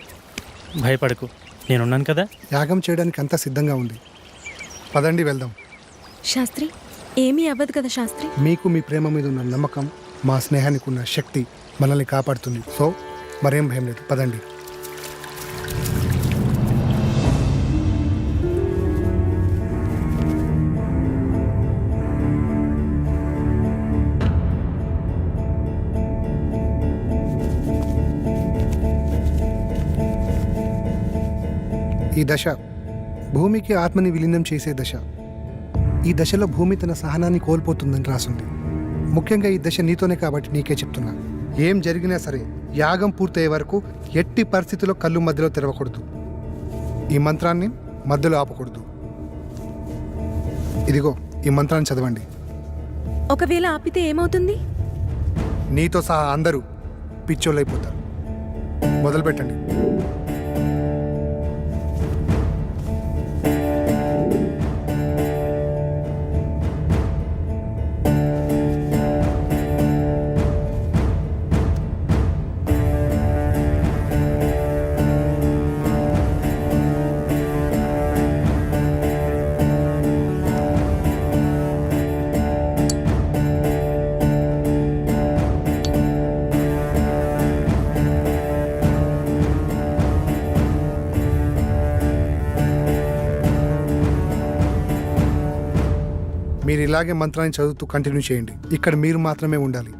భయపడకు, నేనున్నాను కదా. యాగం చేయడానికి అంతా సిద్ధంగా ఉంది. పదండి వెళ్దాం. శాస్త్రి, ఏమీ అవ్వదు కదా శాస్త్రి? మీకు మీ ప్రేమ మీద ఉన్న నమ్మకం, మా స్నేహానికి ఉన్న శక్తి మనల్ని కాపాడుతుంది. సో మరేం భయం లేదు, పదండి. ఈ దశ భూమికి ఆత్మని విలీనం చేసే దశ. ఈ దశలో భూమి తన సహనాన్ని కోల్పోతుందని రాసుంది. ముఖ్యంగా ఈ దశ నీతోనే కాబట్టి నీకే చెప్తున్నా. ఏం జరిగినా సరే యాగం పూర్తయ్యే వరకు ఎట్టి పరిస్థితుల్లో కళ్ళు మధ్యలో తెరవకూడదు. ఈ మంత్రాన్ని మధ్యలో ఆపకూడదు. ఇదిగో ఈ మంత్రాన్ని చదవండి. ఒకవేళ ఆపితే ఏమవుతుంది? నీతో సహా అందరూ పిచ్చోళ్ళైపోతారు. మొదలు పెట్టండి. మీరు ఇలాగే మంత్రాన్ని చదువుతూ కంటిన్యూ చేయండి. ఇక్కడ మీరు మాత్రమే ఉండాలి.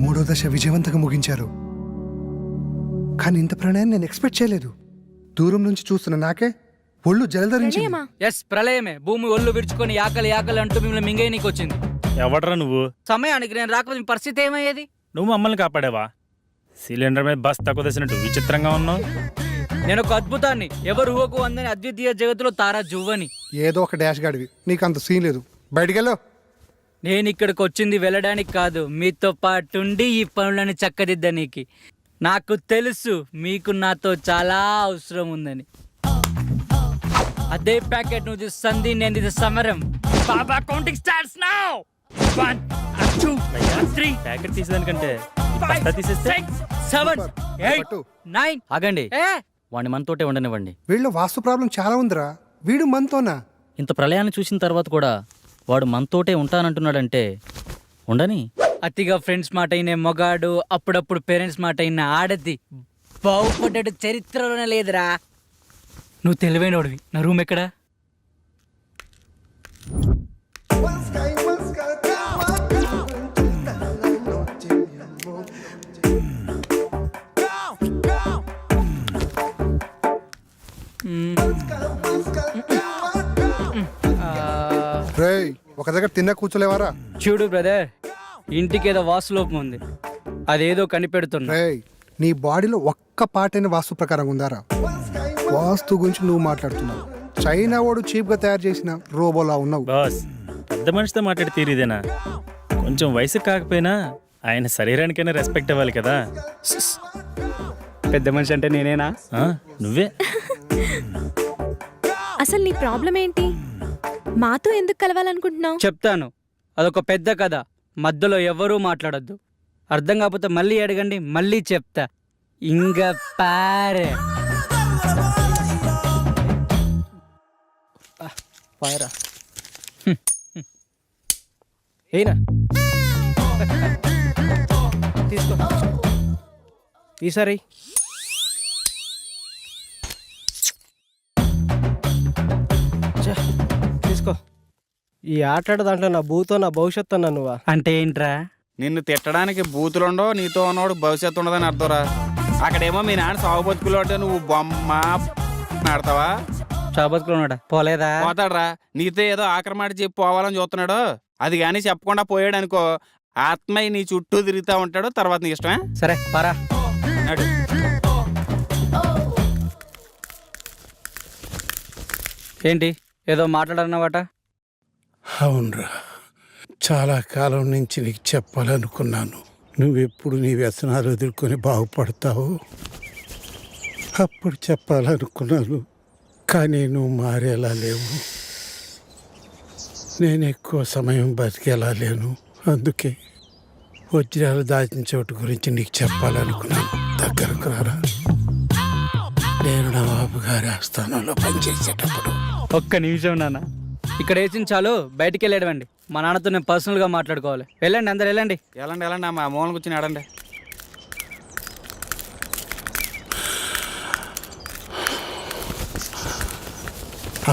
మూడో దశ విజయవంతంగా ముగించారు. కానీ ఇంత ప్రణయాన్ని నేను ఎక్స్పెక్ట్ చేయలేదు. దూరం నుంచి చూస్తున్న నాకే ఒళ్ళు జలధరించింది. ప్రణయమా? ఎస్ ప్రళయమే. భూమి ఒళ్ళు విరుచుకొని ఆకలి అంటూ మిమ్మల్ని మింగేయనీకి వచ్చింది. ఎవడరా నువ్వు? సమయానికి నేను రాకపోతే మీ పరిస్థితి ఏమయ్యేది? నువ్వు మమ్మల్ని కాపాడావా? సిలిండర్ మీద బస్ తక్కువ తెచ్చినట్టు విచిత్రంగా ఉన్నావు. నేను ఒక అద్భుతాన్ని, ఎవరు ఊహకు అందని అద్వితీయ జగత్తులో తారా జువ్వని. ఏదో ఒక డాష్ గాడివి, నీకు అంత సీన్ లేదు. బయటికెళ్ళు. నేను ఇక్కడికి వచ్చింది వెళ్ళడానికి కాదు, మీతో పాటుండి ఈ పనులను చక్కదిద్దనీకి. నాకు తెలుసు మీకు నాతో చాలా అవసరం ఉందని. అదే ప్యాకెట్ నువ్వు సంధి, నేను ఇది సమరం. బాబా కౌంటింగ్ స్టార్ట్స్ నౌ. 1 2 3 ప్యాకెట్ తీసేదానికంటే ఈ బస్తా 5 తీసేస్తే 6 7 8 పట్టు. 9. ఆగండి, ఏ వాడిని మనతోటే ఉండనివ్వండి. వీళ్ళ వాస్తు ప్రాబ్లం చాలా ఉందిరా. వీడు మనతోనా? ఇంత ప్రళయాన్ని చూసిన తర్వాత కూడా వాడు మనతోటే ఉంటానంటున్నాడంటే ఉండని. అతిగా ఫ్రెండ్స్ మాట అయిన మొగాడు, అప్పుడప్పుడు పేరెంట్స్ మాట అయిన ఆడది బాగుపడ్డాడు చరిత్రలోనే లేదురా. నువ్వు తెలివైనోడివి. నా రూమ్ ఎక్కడా? రేయ్, ఒక దగ్గర తిన్న కూర్చోలేవారా? చూడు బ్రదర్, ఇంటికి ఏదో వాస్తులోపం ఉంది, అదేదో కనిపెడుతున్నా. రేయ్, నీ బాడీలో ఒక్క పాటైన వాస్తు ప్రకారం ఉందారా? వాస్తు గురించి నువ్వు మాట్లాడుతున్నావు. చైనా వాడు చీప్గా తయారు చేసిన రోబోలా ఉన్నావు. బాస్, పెద్ద మనిషితో మాట్లాడి తీరిదేనా? కొంచెం వయసు కాకపోయినా ఆయన శరీరానికైనా రెస్పెక్ట్ ఇవ్వాలి కదా. పెద్ద మనిషి అంటే నేనేనా? ఆ, నువ్వే. అసలు నీ ప్రాబ్లం ఏంటి? మాతో ఎందుకు కలవాలనుకుంటున్నావు? చెప్తాను, అదొక పెద్ద కథ. మధ్యలో ఎవరూ మాట్లాడొద్దు. అర్థం కాకపోతే మళ్ళీ అడగండి, మళ్ళీ చెప్తా. ఇంగ పారే పారా ఏనా తీసుకో. ఈసారి తీసుకో. ఈ ఆటాడు దాంట్లో నా భూతో నా భవిష్యత్తు అన్నా నువ్వా? అంటే ఏంట్రా? నిన్ను తిట్టడానికి బూతులుండో, నీతో ఉన్నవాడు భవిష్యత్తు ఉండదని అర్థంరా. అక్కడేమో మీ నాన్న సాగు బతుకులు అంటే నువ్వు బొమ్మ ఆడతావా? చాబతుకున్నాడా? పోలేదా? పోతాడ్రా. నీతో ఏదో ఆక్రమాట చెప్పి పోవాలని చూస్తున్నాడు. అది కానీ చెప్పకుండా పోయాడు అనుకో, ఆత్మయ్య నీ చుట్టూ తిరుగుతూ ఉంటాడు. తర్వాత నీ ఇష్టమే. సరే పరా. నడు. ఏంటి ఏదో మాట్లాడన్నవాట? అవునరా, చాలా కాలం నుంచి నీకు చెప్పాలనుకున్నాను. నువ్వెప్పుడు నీ వ్యసనాలు ఎదుర్కొని బాగుపడతావు అప్పుడు చెప్పాలనుకున్నాను. కానీ నువ్వు మారేలా లేవు. నేను ఎక్కువ సమయం బతికేలా లేను. అందుకే వజ్రాలు దాచిన చోటు గురించి నీకు చెప్పాలనుకున్నాను. దగ్గరకు రారా. నేను నవాబు గారి ఆస్థానంలో పనిచేసేటప్పుడు. ఒక్క నిమిషం నాన్న, ఇక్కడ వేసిన చాలు, బయటికి వెళ్ళేడవండి. మా నాన్నతో నేను పర్సనల్గా మాట్లాడుకోవాలి. వెళ్ళండి, అందరు వెళ్ళండి. వెళ్ళండి వెళ్ళండి, మా మూలన కూర్చొని ఆడండి.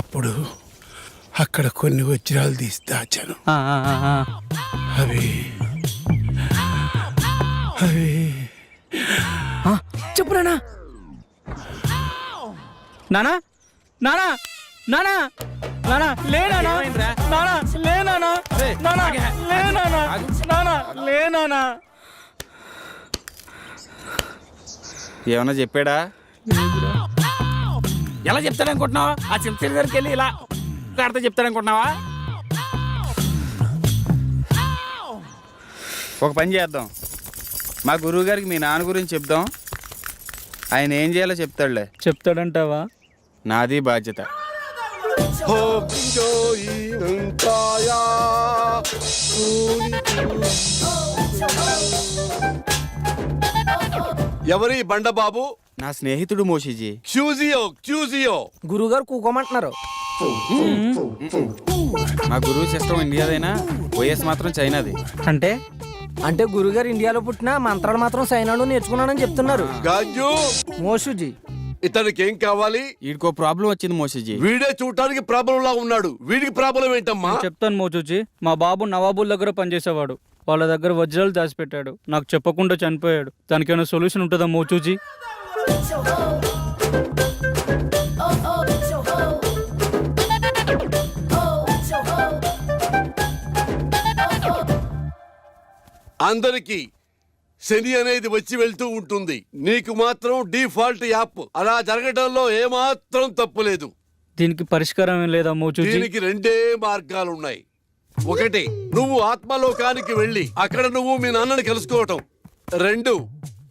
అప్పుడు అక్కడ కొన్ని వజ్రాలు తీసి దాచాను. అవి అవి చెప్పు నానా. నానా నానా నానా నానా లే నానా నానా లే నానా నానా లే నానా నానా లే నానా. ఏమన్నా చెప్పాడా? ఎలా చెప్తాడనుకుంటున్నావా? ఆ చింత దగ్గరికి వెళ్ళి ఇలా కడితే చెప్తాడనుకుంటున్నావా? ఒక పని చేద్దాం, మా గురువు గారికి మీ నాన్న గురించి చెప్దాం. ఆయన ఏం చేయాలో చెప్తాడులే. చెప్తాడంటావా? నాది బాధ్యత. ఎవరి బండబాబు? నా స్నేహితుడు మోషిజీ. క్యూజియో గురుగారు కూకోమంటున్నారు. మా గురువు సిస్టమ్ ఇండియాదైనా ఓఎస్ మాత్రం చైనాది. అంటే గురుగారు ఇండియాలో పుట్టిన మంత్రాలు మాత్రం సైనాలో నేర్చుకున్నానని చెప్తున్నారు. గాజు మోషుజీ, ఇతనికి ఏం కావాలి? వీడికో ప్రాబ్లం వచ్చింది మోషిజీ. వీడే చూడటానికి ప్రాబ్లం లా ఉన్నాడు. వీడికి ప్రాబ్లం ఏంటమ్మా? చెప్తాను మోచూచి. మా బాబు నవాబుల్ దగ్గర పనిచేసేవాడు. వాళ్ళ దగ్గర వజ్రాలు దాచిపెట్టాడు. నాకు చెప్పకుండా చనిపోయాడు. దానికైనా సొల్యూషన్ ఉంటుందా మోచూచి? అందరికి శని అనేది వచ్చి వెళ్తూ ఉంటుంది. నీకు మాత్రం డిఫాల్ట్ యాప్. అలా జరగడంలో ఏమాత్రం తప్పులేదు. దీనికి పరిష్కారం ఏం లేదా మోచూచి? దీనికి రెండే మార్గాలున్నాయి. ఒకటి, నువ్వు ఆత్మలోకానికి వెళ్ళి అక్కడ నువ్వు మీ నాన్నని కలుసుకోవటం. రెండు,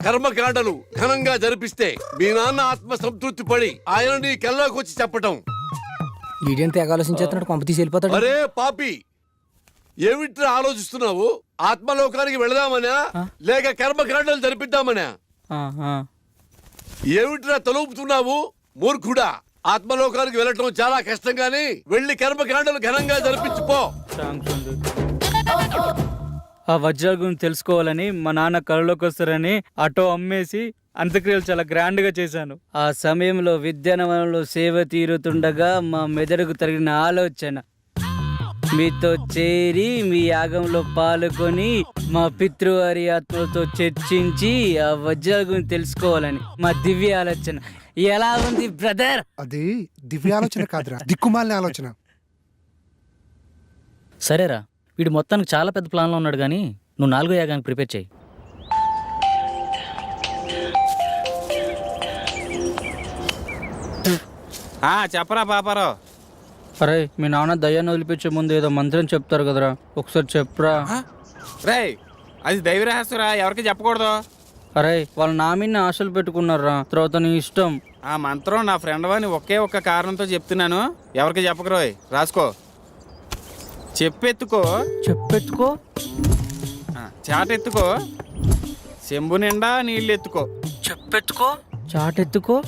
కర్మకాండలు ఘనంగా జరిపిస్తే మీ నాన్న ఆత్మ సంతృప్తి పడి ఆయన నీ కల్లోకి వచ్చి చెప్పటం. ఈడియన్ తెగ ఆలోచించేస్తున్నాడు, కొంప తీసి వెళ్ళిపోతాడు. అరే పాపి, ఏమిట్రా ఆలోచిస్తున్నావు? ఆత్మలోకానికి వెళదామనా లేక కర్మకాండలు జరిపిద్దామనా? ఏమిట్రా తలుపుతున్నావు మూర్ఖుడా? ఆత్మలోకానికి వెళ్ళటం చాలా కష్టం గాని వెళ్ళి కర్మకాండలు ఘనంగా జరిపించుకో. ఆ వజ్రాల గురించి తెలుసుకోవాలని మా నాన్న కళ్ళలోకి వస్తారని ఆటో అమ్మేసి అంత్యక్రియలు చాలా గ్రాండ్ గా చేశాను. ఆ సమయంలో విద్యానవనంలో సేవ తీరుతుండగా మా మెదడుకు తగిన ఆలోచన మీతో చేరి మీ యాగంలో పాల్గొని మా పితృవారి ఆత్మలతో చర్చించి ఆ వజ్రాల గురించి తెలుసుకోవాలని మా దివ్య ఆలోచన. ఎలా ఉంది బ్రదర్? అది దివ్య ఆలోచన కాదురా, దిక్కుమాలిన ఆలోచన. సరేరా, వీడు మొత్తానికి చాలా పెద్ద ప్లాన్లో ఉన్నాడు, కానీ నువ్వు 4వ యాగానికి ప్రిపేర్ చేయి. చెప్పరా పాపారావు. అరే, మీ నాన్న దయ్యాన్ని వదిలిపించే ముందు ఏదో మంత్రం చెప్తారు కదరా, ఒకసారి చెప్పరా. రే, అది దైవ రహస్యరా, ఎవరికి చెప్పకూడదు. అరే, వాళ్ళు నా మీద ఆశలు పెట్టుకున్నారా, తర్వాత నీ ఇష్టం. ఆ మంత్రం నా ఫ్రెండ్ వాని ఒకే ఒక్క కారణంతో చెప్తున్నాను, ఎవరికి చెప్పకరోయ్. రాసుకో. చెప్పెత్తుకో. చెప్పెత్తుకో. చాటెత్తుకో. చెంబు నిండా నీళ్ళెత్తుకో. చెప్పెత్తుకో, చాటెత్తుకో,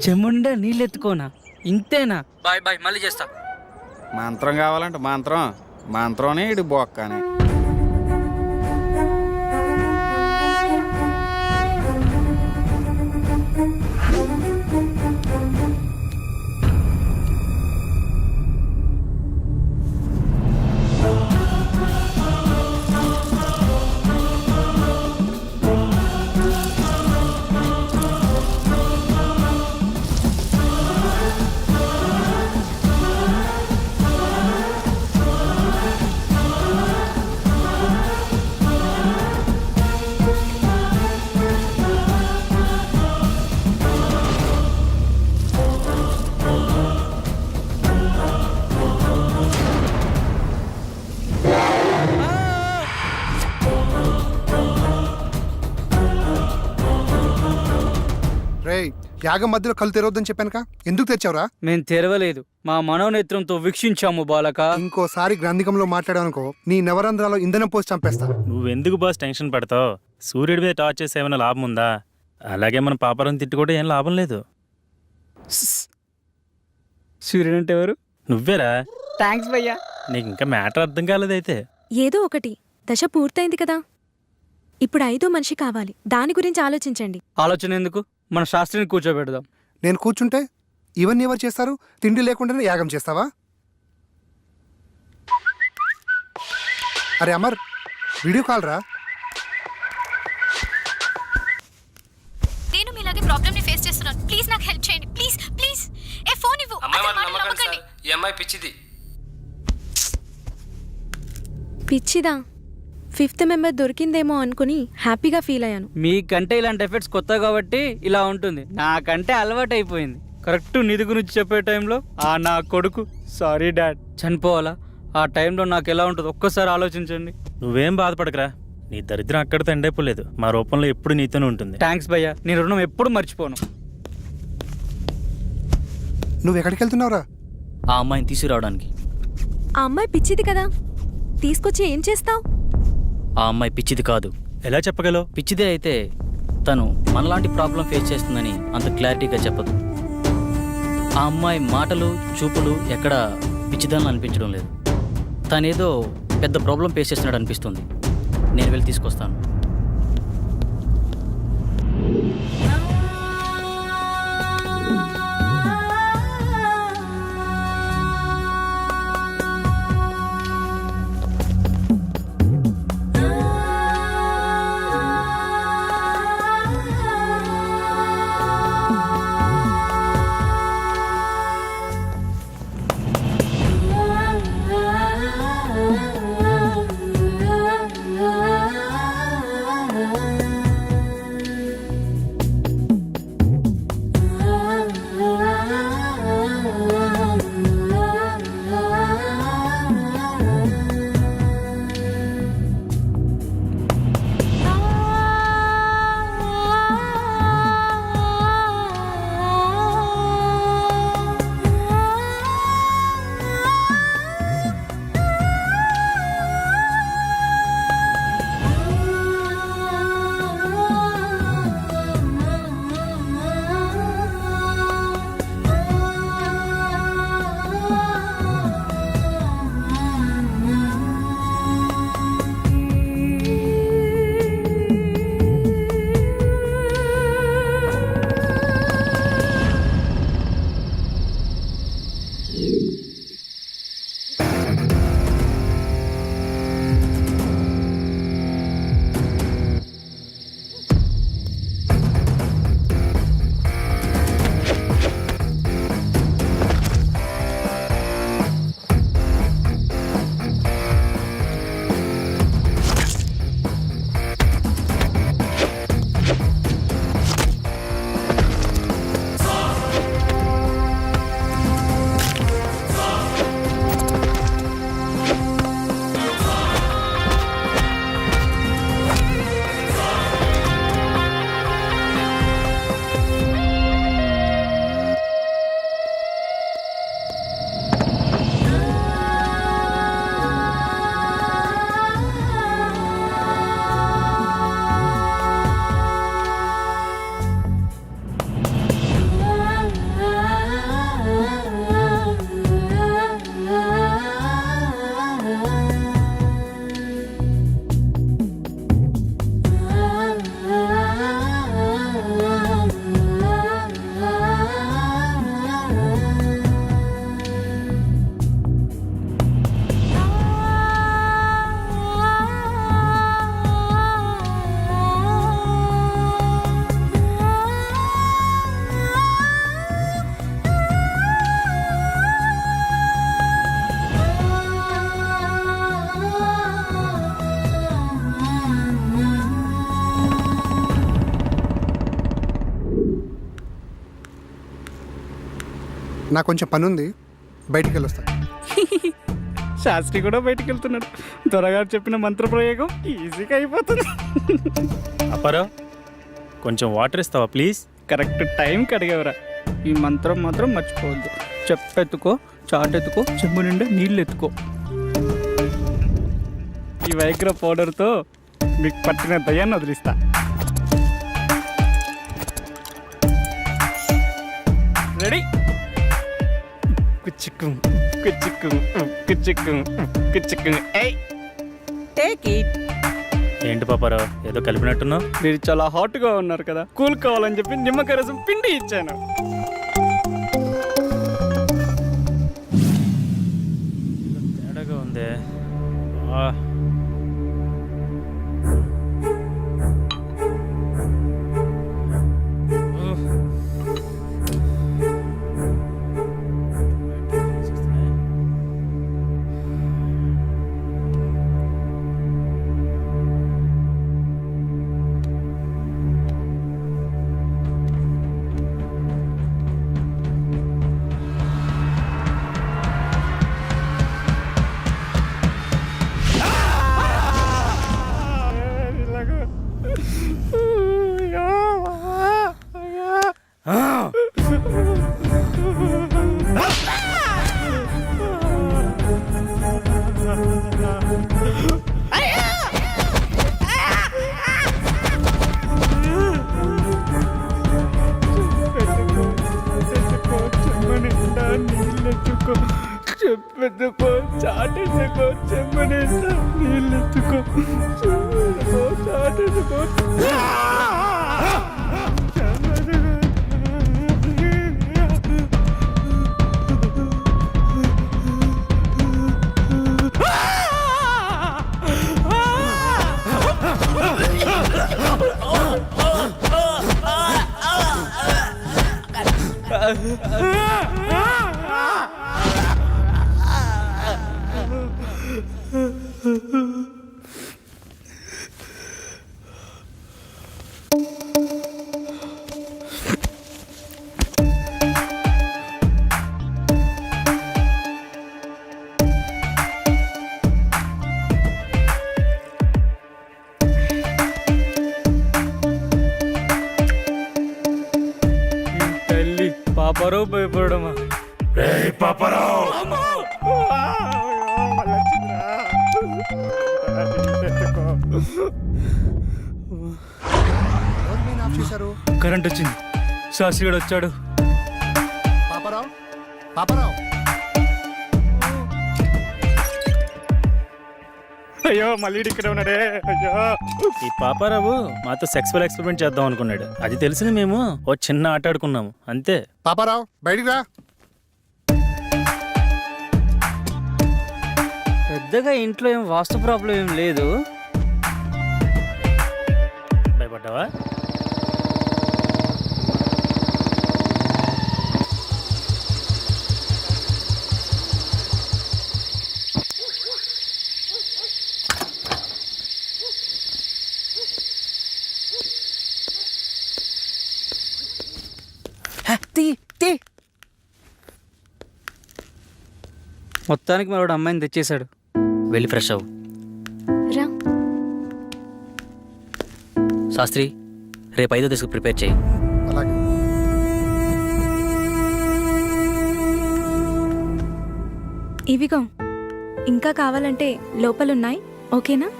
చెముండా నీళ్ళెత్తుకోనా? ఇంతేనా? బాయ్ బాయ్, మళ్ళీ చేస్తా. మంత్రం కావాలంటే మంత్రం ఇడు బొక్కనే. యాగం మధ్యలో కళ్ళు తెరవద్దని చెప్పానుక, ఎందుకు తెచ్చావురా? మేము తెరవలేదు, మా మనోనేత్రంతో వీక్షించాము బాలక. ఇంకోసారి గ్రంథికంలో మాట్లాడానుకో నీ నవరంధ్రాలో ఇంధనం పోసి చంపేస్తా. నువ్వెందుకు బాస్ టెన్షన్ పడతావు? సూర్యుడి మీద టార్చ్ చేస్తే ఏమైనా లాభం ఉందా? అలాగే మన పాపరం తిట్టి కూడా ఏం లాభం లేదు. సూర్యుడు అంటే ఎవరు? నువ్వేరా. థ్యాంక్స్ భయ్యా. నీకు ఇంకా మ్యాటర్ అర్థం కాలేదైతే. ఏదో ఒకటి, దశ పూర్తయింది కదా, ఇప్పుడు 5వ మనిషి కావాలి. దాని గురించి ఆలోచించండి. ఆలోచన ఎందుకు, మన శాస్త్రిని కూర్చోబెడదాం. నేను కూర్చుంటే ఇవన్నీ ఎవరు చేస్తారు? తిండి లేకుండానే యాగం చేస్తావా? అరే అమర్, వీడియో కాల్ రా. నేను మీలాగే ప్రాబ్లమ్ ని ఫేస్ చేస్తున్నాను. ప్లీజ్ నాకు హెల్ప్ చేయండి. Please please. ఏ ఫోన్ ఇవ్వు. ఈ అమ్మాయి పిచ్చిది. పిచ్చిదా? 5th మెంబర్ దొరికిందేమో అనుకుని హ్యాపీగా ఫీల్ అయ్యాను. మీకంటే ఇలాంటి ఎఫెక్ట్స్ కొత్త కాబట్టి ఇలా ఉంటుంది, నాకంటే అలవాటు అయిపోయింది. కరెక్ట్ నిధి గురించి చెప్పే టైంలో నా కొడుకు సారీ డాడ్ చనిపోవాలా? ఆ టైంలో నాకు ఎలా ఉంటుంది ఒక్కసారి ఆలోచించండి. నువ్వేం బాధపడకరా, నీ దరిద్రం అక్కడితో ఎండైపోలేదు. మా రూపంలో ఎప్పుడు నీతోనే ఉంటుంది. థ్యాంక్స్ భయ్యా, నేను రుణం ఎప్పుడు మర్చిపోను. నువ్వు ఎక్కడికి వెళ్తున్నావురా? ఆ అమ్మాయిని తీసుకురావడానికి. ఆ అమ్మాయి పిచ్చిది కదా, తీసుకొచ్చి ఏం చేస్తావు? ఆ అమ్మాయి పిచ్చిది కాదు. ఎలా చెప్పగలవు? పిచ్చిదే అయితే తను మనలాంటి ప్రాబ్లం ఫేస్ చేస్తుందని అంత క్లారిటీగా చెప్పదు. ఆ అమ్మాయి మాటలు చూపులు ఎక్కడ పిచ్చిదాన్ని అనిపించడం లేదు. తనేదో పెద్ద ప్రాబ్లం ఫేస్ చేస్తున్నాడు అనిపిస్తుంది. నేను వెళ్ళి తీసుకొస్తాను. నాకు కొంచెం పని ఉంది, బయటికి వెళ్ళొస్తా. శాస్త్రి కూడా బయటికి వెళ్తున్నాడు. త్వరగా చెప్పిన మంత్ర ప్రయోగం ఈజీగా అయిపోతుంది. అప్పారావు, కొంచెం వాటర్ ఇస్తావా ప్లీజ్? కరెక్ట్ టైంకి అడిగేవరా. ఈ మంత్రం మాత్రం మర్చిపోవద్దు. చెప్పెత్తుకో, చాటెత్తుకో, చెంబు నిండా నీళ్ళు ఎత్తుకో. ఈ వైగ్ర పౌడర్తో మీకు పట్టిన దయ్యాన్ని వదిలిస్తా. రెడీ? కుచ్చిక్కుం కుచ్చిక్కుం కుచ్చిక్కుం కుచ్చిక్కుం. ఏయ్, టేక్ ఇట్. ఏంటి పాపారావు, ఏదో కలిపినట్టున్నావు? మీరు చాలా హాట్గా ఉన్నారు కదా, కూల్ కావాలని చెప్పి నిమ్మకాయ రసం పిండి ఇచ్చాను. తేడాగా ఉందే. చెప్పెత్తుకో చాటెత్తుకో చెమ్మని నీళ్ళెత్తుకో చాటెత్తుకో తల్లి పాపరావు భయపడమా ఆఫ్ చేశారు. కరెంట్ వచ్చింది, శాస్త్రిగాడు వచ్చాడు. పాపారావు పాపారావు అయ్యో మళ్ళీ ఇక్కడ ఉన్నాడే. అయ్యో ఈ పాపారావు మాతో సెక్సువల్ ఎక్స్పెరిమెంట్ చేద్దాం అనుకున్నాడు. అది తెలిసిన మేము ఓ చిన్న ఆట ఆడుకున్నాము అంతే. పాపారావు బయటికి రా. పెద్దగా ఇంట్లో ఏం వాస్తు ప్రాబ్లం ఏం లేదు. భయపడ్డావా? మొత్తానికి మరొకడు అమ్మాయిని తెచ్చేశాడు. వెళ్ళి ఫ్రెష్ అవ్వు. రా. శాస్త్రి, రేపు 5వ దశకు ప్రిపేర్ చేయి. అలాగే. ఇవిగో ఇంకా కావాలంటే లోపలున్నాయి. ఓకేనా?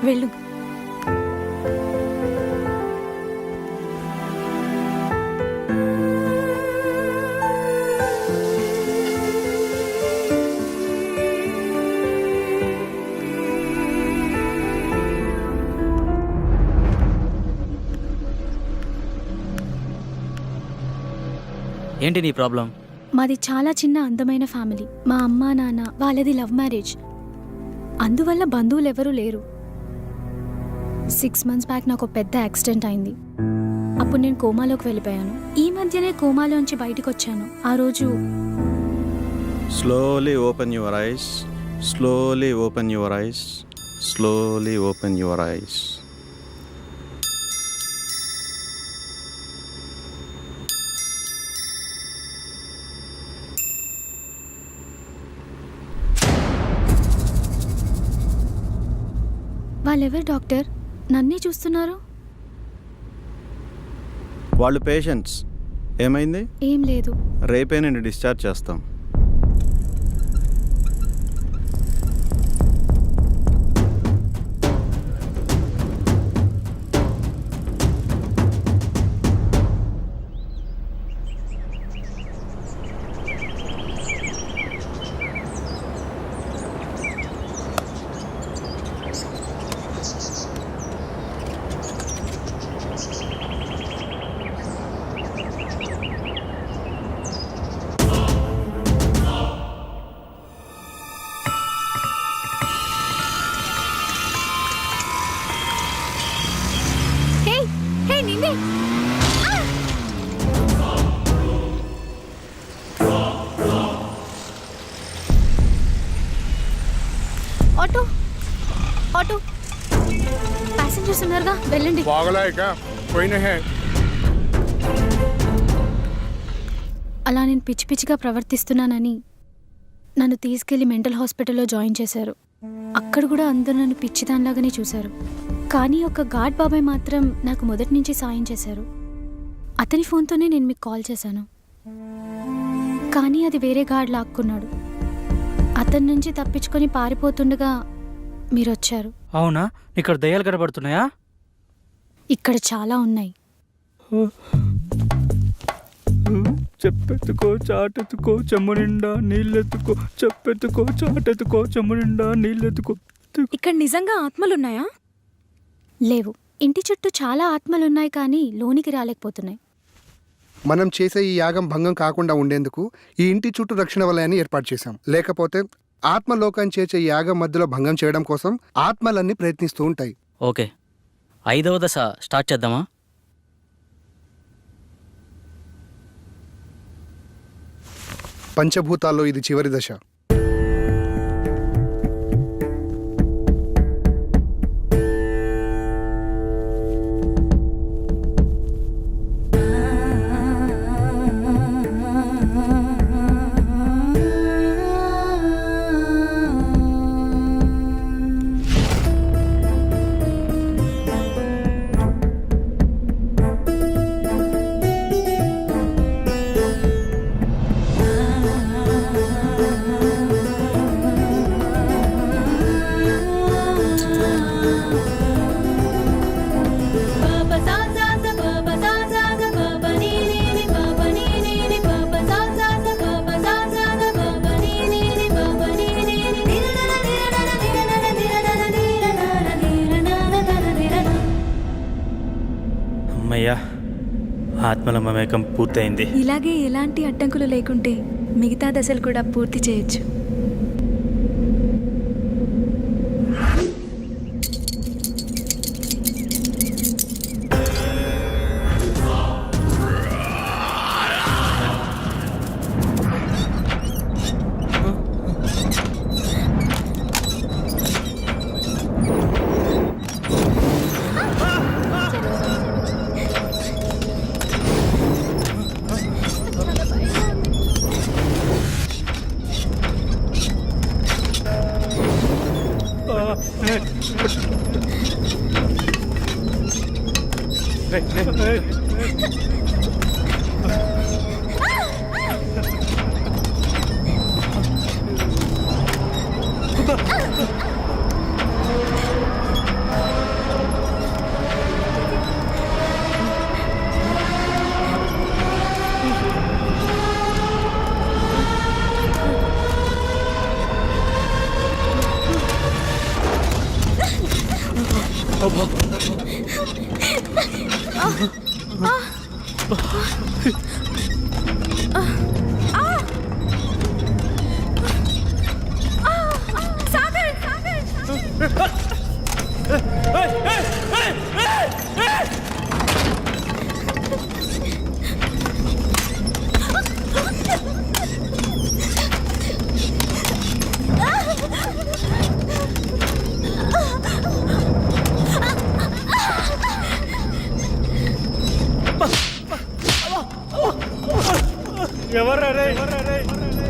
వెళ్ళు. ఏంటి నీ ప్రాబ్లం? మాది చాలా చిన్న అందమైన ఫ్యామిలీ. మా అమ్మ నాన్న వాళ్ళది లవ్ మ్యారేజ్. అందువల్ల బంధువులు ఎవరూ లేరు. 6 months బ్యాక్ నాకు పెద్ద యాక్సిడెంట్ అయింది. అప్పుడు నేను కోమాలోకి వెళ్ళిపోయాను. ఈ మధ్యనే కోమాలోంచి బయటకు వచ్చాను. ఆ రోజు slowly open your eyes, slowly open your eyes, slowly open your eyes. వాళ్ళెవరు డాక్టర్? నన్నే చూస్తున్నారు. వాళ్ళు పేషెంట్స్. ఏమైంది? ఏం లేదు. రేపే నేను డిశ్చార్జ్ చేస్తాం. ఆటో ఆటో ప్యాసింజర్స్ ఉన్నారుగా, వెళ్ళండి. అలా నేను పిచ్చి పిచ్చిగా ప్రవర్తిస్తున్నానని నన్ను తీసుకెళ్లి మెంటల్ హాస్పిటల్లో జాయిన్ చేశారు. అక్కడ కూడా అందరూ నన్ను పిచ్చిదానిలాగానే చూశారు. కానీ ఒక గాడ్ బాబాయ్ మాత్రం నాకు మొదటి నుంచి సాయం చేశారు. అతని ఫోన్తోనే నేను మీకు కాల్ చేశాను. కానీ అది వేరే గాడ్ లాక్కున్నాడు. అతని నుంచి తప్పించుకొని పారిపోతుండగా మీరు వచ్చారు. అవునా? ఇక్కడ దయ్యాలు కనబడుతున్నాయా? ఇక్కడ చాలా ఉన్నాయి. చెప్పెత్తుకో చాటెత్తుకో చెమ్ము నిండా నీళ్ళెత్తుకో, చెప్పెత్తుకో చాటెత్తుకో చెమ్ము నిండా నీళ్ళెత్తుకో. ఇక్కడ నిజంగా ఆత్మలున్నాయా? లేవు. ఇంటి చుట్టూ చాలా ఆత్మలున్నాయి కానీ లోనికి రాలేకపోతున్నాయి. మనం చేసే ఈ యాగం భంగం కాకుండా ఉండేందుకు ఈ ఇంటి చుట్టూ రక్షణ వలయాన్ని ఏర్పాటు చేశాం. లేకపోతే ఆత్మలోకాన్ని చేర్చే ఈ యాగం మధ్యలో భంగం చేయడం కోసం ఆత్మలన్నీ ప్రయత్నిస్తూ ఉంటాయి. ఓకే, 5వ దశ స్టార్ట్ చేద్దామా? పంచభూతాల్లో ఇది చివరి దశ. అమ్మయ్యా, ఆత్మల మమేకం పూర్తయింది. ఇలాగే ఎలాంటి అడ్డంకులు లేకుంటే మిగతా దశలు కూడా పూర్తి చేయొచ్చు. ఎవర్రా రే?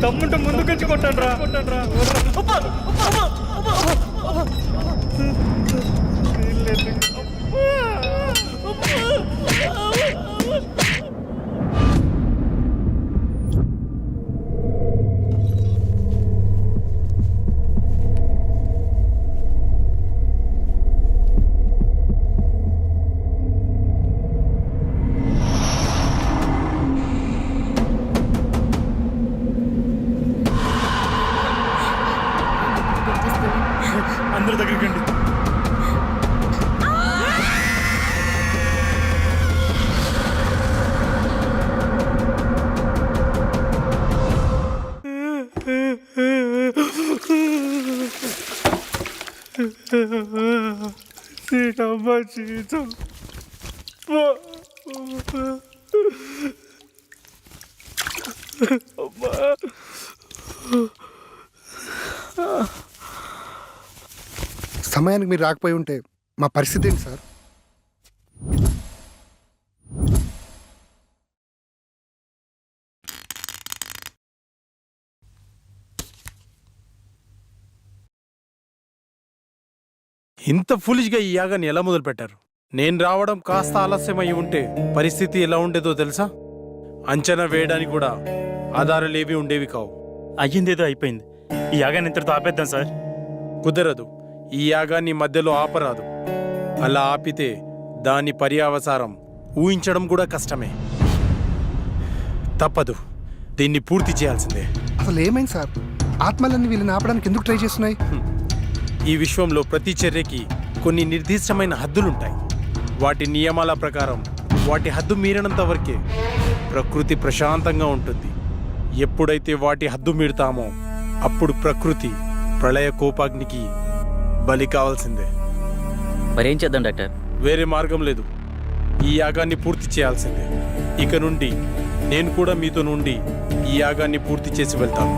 తమ్ముంటే ముందుకొచ్చి కొట్టండి రా. అందరి దగ్గరికి రండి. సీతమ్మ సీతం సమయానికి మీరు రాకపోయి ఉంటే మా పరిస్థితి ఏంటి సార్? ఇంత ఫులిష్గా ఈ యాగాన్ని ఎలా మొదలు పెట్టారు? నేను రావడం కాస్త ఆలస్యం అయి ఉంటే పరిస్థితి ఎలా ఉండేదో తెలుసా? అంచనా వేయడానికి కూడా ఆధారాలేవి ఉండేవి కావు. అయ్యిందేదో అయిపోయింది. ఈ యాగాన్ని ఇంతటితో ఆపేద్దాం సార్. కుదరదు. ఈ యాగాన్ని మధ్యలో ఆపరాదు. అలా ఆపితే దాని పర్యావసారం ఊహించడం కూడా కష్టమే. తప్పదు, దీన్ని పూర్తి చేయాల్సిందే. అసలు ఏమైంది సార్? ఆత్మలన్నీ వీళ్ళని ఆపడానికి ఎందుకు ట్రై చేస్తున్నాయి? ఈ విశ్వంలో ప్రతి చర్యకి కొన్ని నిర్దిష్టమైన హద్దులుంటాయి. వాటి నియమాల ప్రకారం వాటి హద్దు మీరినంత వరకే ప్రకృతి ప్రశాంతంగా ఉంటుంది. ఎప్పుడైతే వాటి హద్దు మీరుతామో అప్పుడు ప్రకృతి ప్రళయ కోపాగ్నికి బలి కావాల్సిందే. మరేం చేద్దాం డాక్టర్? వేరే మార్గం లేదు. ఈ యాగాన్ని పూర్తి చేయాల్సిందే. ఇక నుండి నేను కూడా మీతో నుండి ఈ యాగాన్ని పూర్తి చేసి వెళ్తాను.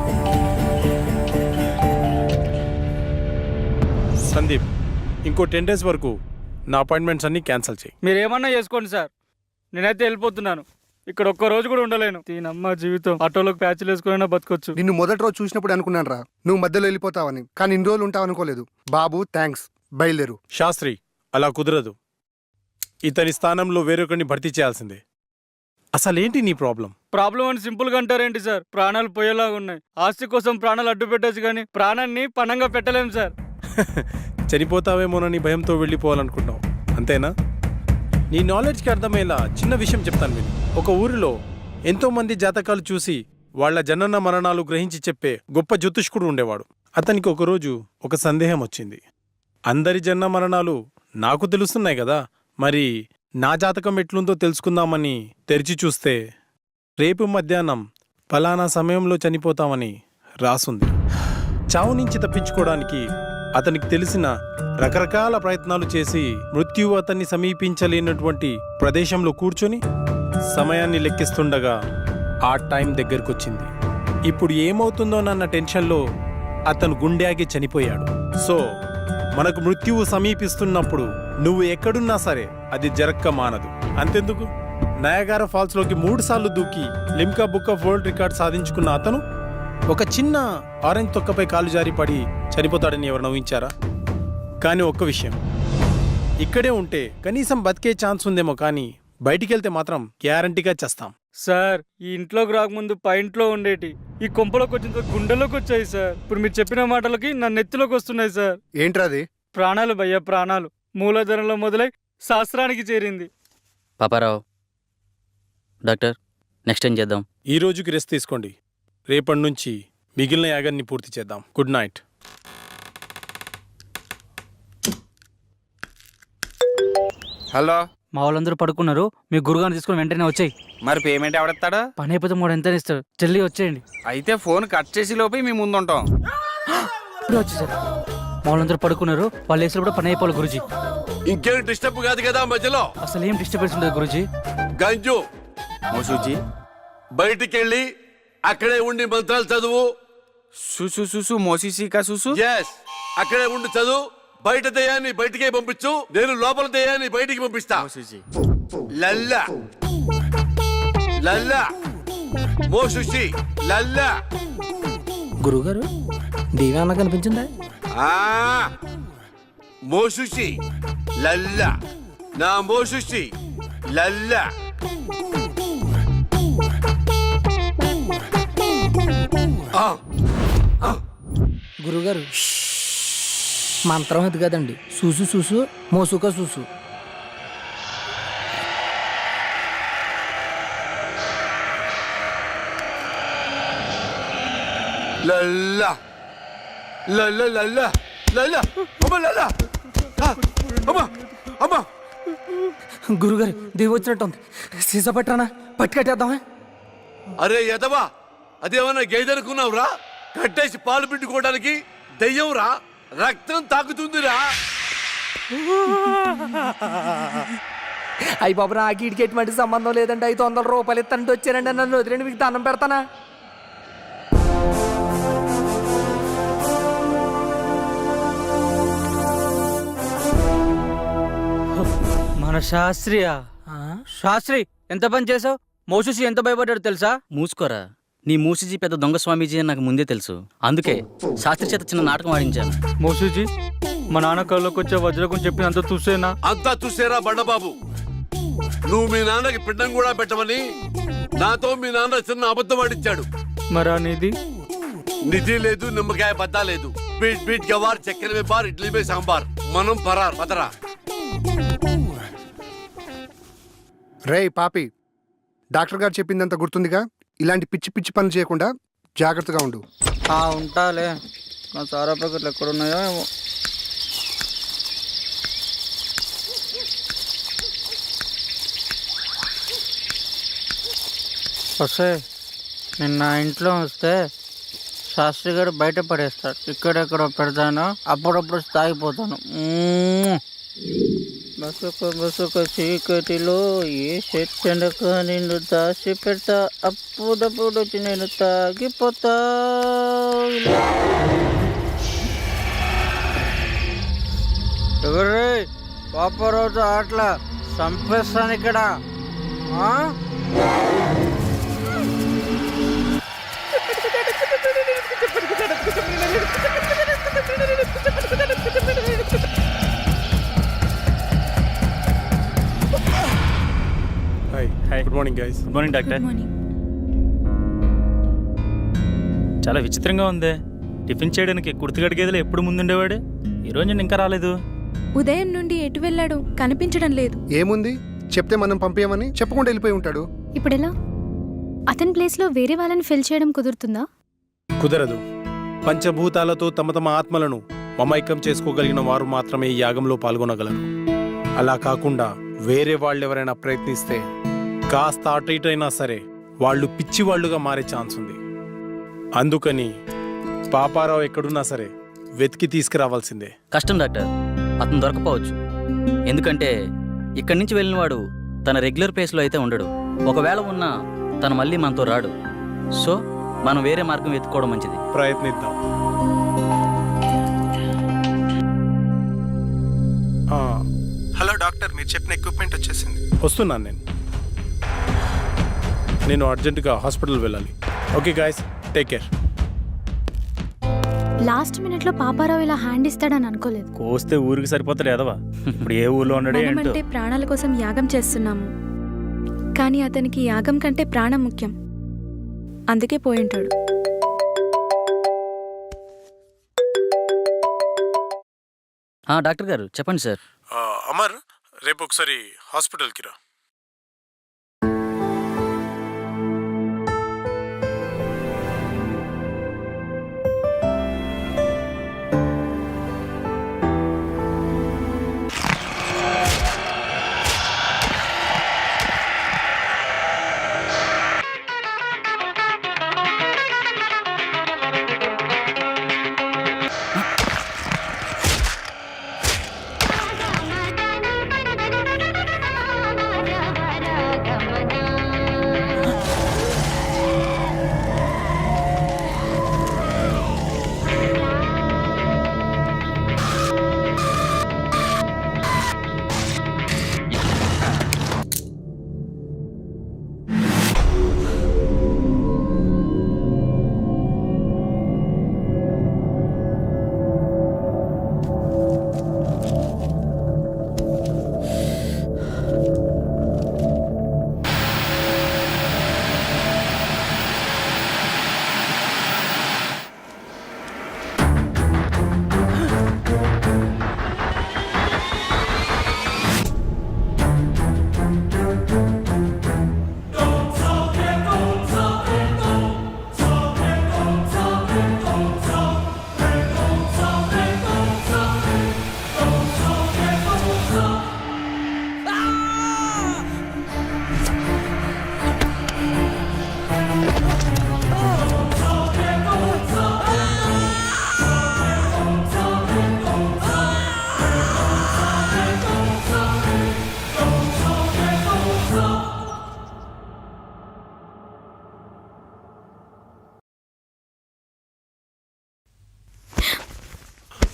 సందీప్, ఇంకో 10 days వరకు నా అపాయింట్మెంట్స్ అన్ని క్యాన్సిల్ చేయి. మీరేమన్నా చేసుకోండి సార్, నేనైతే వెళ్ళిపోతున్నాను. ఇక్కడ ఒక్క రోజు కూడా ఉండలేను. దీనమ్మ జీవితం. ఆటోలోకి ప్యాచ్లు వేసుకున్నా బతకొచ్చు. నిన్ను మొదటి రోజు చూసినప్పుడు అనుకున్నాను రా నువ్వు మధ్యలో వెళ్ళిపోతావని, కానీ ఇన్ని రోజులు ఉంటావు అనుకోలేదు. బాబు థ్యాంక్స్, బయలుదేరు. శాస్త్రి, అలా కుదరదు. ఇతని స్థానంలో వేరొకరిని భర్తీ చేయాల్సిందే. అసలేంటి నీ ప్రాబ్లం? ప్రాబ్లం అని సింపుల్గా అంటారేంటి సార్? ప్రాణాలు పోయేలాగా ఉన్నాయి. ఆస్తి కోసం ప్రాణాలు అడ్డు పెట్టచ్చు, కానీ ప్రాణాన్ని పణంగా పెట్టలేం సార్. చనిపోతావేమోనని భయంతో వెళ్ళిపోవాలనుకుంటావు, అంతేనా? నీ నాలెడ్జ్కి అర్థమయ్యేలా చిన్న విషయం చెప్తాను విను. ఒక ఊరిలో ఎంతోమంది జాతకాలు చూసి వాళ్ల జనన మరణాలు గ్రహించి చెప్పే గొప్ప జ్యోతిష్కుడు ఉండేవాడు. అతనికి ఒకరోజు ఒక సందేహం వచ్చింది. అందరి జనన మరణాలు నాకు తెలుస్తున్నాయి కదా, మరి నా జాతకం ఎట్లుందో తెలుసుకుందామని తెరిచి చూస్తే రేపు మధ్యాహ్నం ఫలానా సమయంలో చనిపోతామని రాసుంది. చావు నుంచి తప్పించుకోవడానికి అతనికి తెలిసిన రకరకాల ప్రయత్నాలు చేసి మృత్యువు అతన్ని సమీపించలేనటువంటి ప్రదేశంలో కూర్చొని సమయాన్ని లెక్కిస్తుండగా ఆ టైం దగ్గరకొచ్చింది. ఇప్పుడు ఏమవుతుందోనన్న టెన్షన్లో అతను గుండె చనిపోయాడు. సో మనకు మృత్యువు సమీపిస్తున్నప్పుడు నువ్వు ఎక్కడున్నా సరే అది జరక్క మానదు. అంతెందుకు, నయాగారా ఫాల్స్లోకి 3 సార్లు దూకి Limca book of world record సాధించుకున్న అతను ఒక చిన్న ఆరెంజ్ తొక్కపై కాలు జారి పడి చనిపోతాడని ఎవరు ఊహించారా? కానీ ఒక్క విషయం, ఇక్కడే ఉంటే కనీసం బతికే ఛాన్స్ ఉందేమో, కానీ బయటికెళ్తే మాత్రం గ్యారంటీగా చేస్తాం. సార్, ఈ ఇంట్లోకి రాకముందు ఇంట్లో ఉండేటి ఈ కొంపలోకి వచ్చిన గుండెలోకి వచ్చాయి సార్. ఇప్పుడు మీరు చెప్పిన మాటలకి నా నెత్తిలోకి వస్తున్నాయి సార్. ఏంట్రాది? ప్రాణాలు భయ్యా, ప్రాణాలు. మూలధనంలో మొదలై శాస్త్రానికి చేరింది. పాపారావు డాక్టర్, నెక్స్ట్ ఏం చేద్దాం? ఈ రోజుకి రెస్ట్ తీసుకోండి. రేపటి నుంచి మిగిలిన యాగాన్ని పూర్తి చేద్దాం. Good night. హలో, మా వాళ్ళందరూ పడుకున్నారు. మీ గురుగారిని తీసుకుని వెంటనే వచ్చాయి. మరి పేమెంట్ ఎవడెత్తాడు? పని అయిపోతే 3 ఎంత ఇస్తాడు? జల్దీ వచ్చేయండి. అయితే ఫోన్ కట్ చేసి లోపే మీ ముందు ఉంటాం. ఇప్పుడు వచ్చేసారు. మా వాళ్ళందరూ పడుకున్నారు. వాళ్ళు వేసినప్పుడు పని అయిపోవాలి గురుజీ. ఇంకేం డిస్టర్బ్ కాదు కదా మధ్యలో? అసలు ఏం డిస్టర్బెన్స్ ఉండదు గురుజీ. గంజు, మోసూజీ, బయటికెళ్ళి అక్కడే ఉండి మంత్రాలు చదువు. సుసు సుసు మోసీసీకా సుసు. ఎస్, అక్కడే ఉండి చదువు. బయట దయ్యాన్ని బయటికే పంపించు, నేను లోపల దయ్యాన్ని బయటికి పంపిస్తా. లల్లా లల్లా మోసుషి లల్లా. గురుగారు, దేవేనా కనిపించిందా? మోసుషి లల్లా, నా మోసుషి లల్లా. గురుగారు, మంత్రం అది కదండి. చూసు చూసు మోసుక చూసు. లల్లా లల్లా లల్లా లల్లా. అమ్మ లల్లా, అమ్మ అమ్మ. గురుగారు, దేవి వచ్చినట్టుంది. సీసా పట్టరానా? పట్టి కట్టేద్దామా? అరే యదవా, అదేమన్నా గేదెనుకున్నావురా? కట్టేసి పాలు పిండుకోవడానికి దయ్యంరా, రక్తం తాకుతుందిరా. అయ్యి బాబు, నాకు ఇటుకి ఎటువంటి సంబంధం లేదండి. 500 రూపాయలు ఇస్తానంటే వచ్చారండి. నన్ను వదిలేండి, మీకు దండం పెడతానా? మన శాస్త్రియా? శాస్త్రి, ఎంత పని చేసావు? మోసూసి ఎంత భయపడ్డాడు తెలుసా? మూసుకోరా. నీ మూసిజీ పెద్ద దొంగ స్వామీజీ అని నాకు ముందే తెలుసు. అందుకే శాస్త్రి చేత చిన్న నాటకం ఆడించాను. మోసూజీ, మా నాన్న కళ్ళలోకి వచ్చే వజ్రకం చెప్పిన అంత చూసేనా? అంతా చూసేరా బండబాబు. నువ్వు మీ నాన్నకి పిండం కూడా పెట్టమని నాతో మీ నాన్న చిన్న అబద్ధం ఆడించాడు. మరా నిధి? నిధి లేదు, నిమ్మకాయ బద్దా లేదు. బీట్ బీట్ గవార్, చక్కెర మే బార్, ఇడ్లీ మే సాంబార్. మనం పరార్ పదరా. రేయ్ పాపి, డాక్టర్ గారు చెప్పిందంత గుర్తుందిగా? ఇలాంటి పిచ్చి పిచ్చి పనులు చేయకుండా జాగ్రత్తగా ఉండు. ఉంటాలే. నా సారా ప్యాకెట్లు ఎక్కడున్నాయో ఏమో. వస్తే నిన్న ఇంట్లో వస్తే శాస్త్రి గారు బయట పడేస్తాడు. ఇక్కడెక్కడ పెడతానో అప్పుడప్పుడు తాగిపోతాను. బసుక చీకటిలో ఏ చెట్టెనక నిన్ను దాచి పెడతా, అప్పుడప్పుడు వచ్చి నేను తాగిపోతా. ఎవరే పాపరోజు ఆటలా చంపేస్తాను ఇక్కడ. Hi, good morning guys. Good morning doctor. చాలా విచిత్రంగా ఉంది. టిఫిన్ చేయడానికి కుర్తిగడి గదిలో ఎప్పుడు ముందుండేవాడు, ఈరోజు నేను ఇంకా రాలేదు. ఉదయం నుండి ఎటు వెళ్ళాడు కనిపించడం లేదు. ఏముంది, చెప్తే మనం పంపేయమని చెప్పకుండా వెళ్ళిపోయి ఉంటాడు. ఇప్పుడెలా? అతని ప్లేస్లో వేరే వాళ్ళని ఫిల్ చేయడం కుదురుతుందా? కుదరదు. పంచభూతాలతో తమ తమ ఆత్మలను మమైకం చేసుకోగలిగిన వారు మాత్రమే ఈ యాగంలో పాల్గొనగలరు. అలా కాకుండా వేరే వాళ్ళు ఎవరైనా ప్రయత్నిస్తే కాస్త అటు ఇటు అయినా సరే వాళ్ళు పిచ్చివాళ్లుగా మారే ఛాన్స్ ఉంది. అందుకని పాపారావు ఎక్కడున్నా సరే వెతికి తీసుకురావాల్సిందే. కష్టం డాక్టర్, అతను దొరకపోవచ్చు. ఎందుకంటే ఇక్కడి నుంచి వెళ్ళిన వాడు తన రెగ్యులర్ ప్లేస్లో అయితే ఉండడు. ఒకవేళ ఉన్నా తను మళ్ళీ మనతో రాడు. సో మనం వేరే మార్గం వెతుక్కోవడం మంచిది. ప్రయత్నిద్దాం. హలో డాక్టర్, మీరు చెప్పిన ఎక్విప్మెంట్ వచ్చేసింది. వస్తున్నాను నేను అర్జెంటుగా హాస్పిటల్ వెళ్ళాలి. Okay guys, take care. Last మినిట్లో పాపారావు ఇలా హ్యాండ్ ఇస్తాడని అనుకోలేదు. కోస్తే ఊరికి సరిపోతాడు ఎదవా. ఇప్పుడు ఏ ఊర్లో ఉన్నాడే ఏంటో. మనమంటే ప్రాణాల కోసం యాగం చేస్తున్నాము, కానీ అతనికి యాగం కంటే ప్రాణం ముఖ్యం. అందుకే పోయింటాడు. డాక్టర్ గారు చెప్పండి సార్. అమర్, రేపు ఒకసారి హాస్పిటల్కి రా.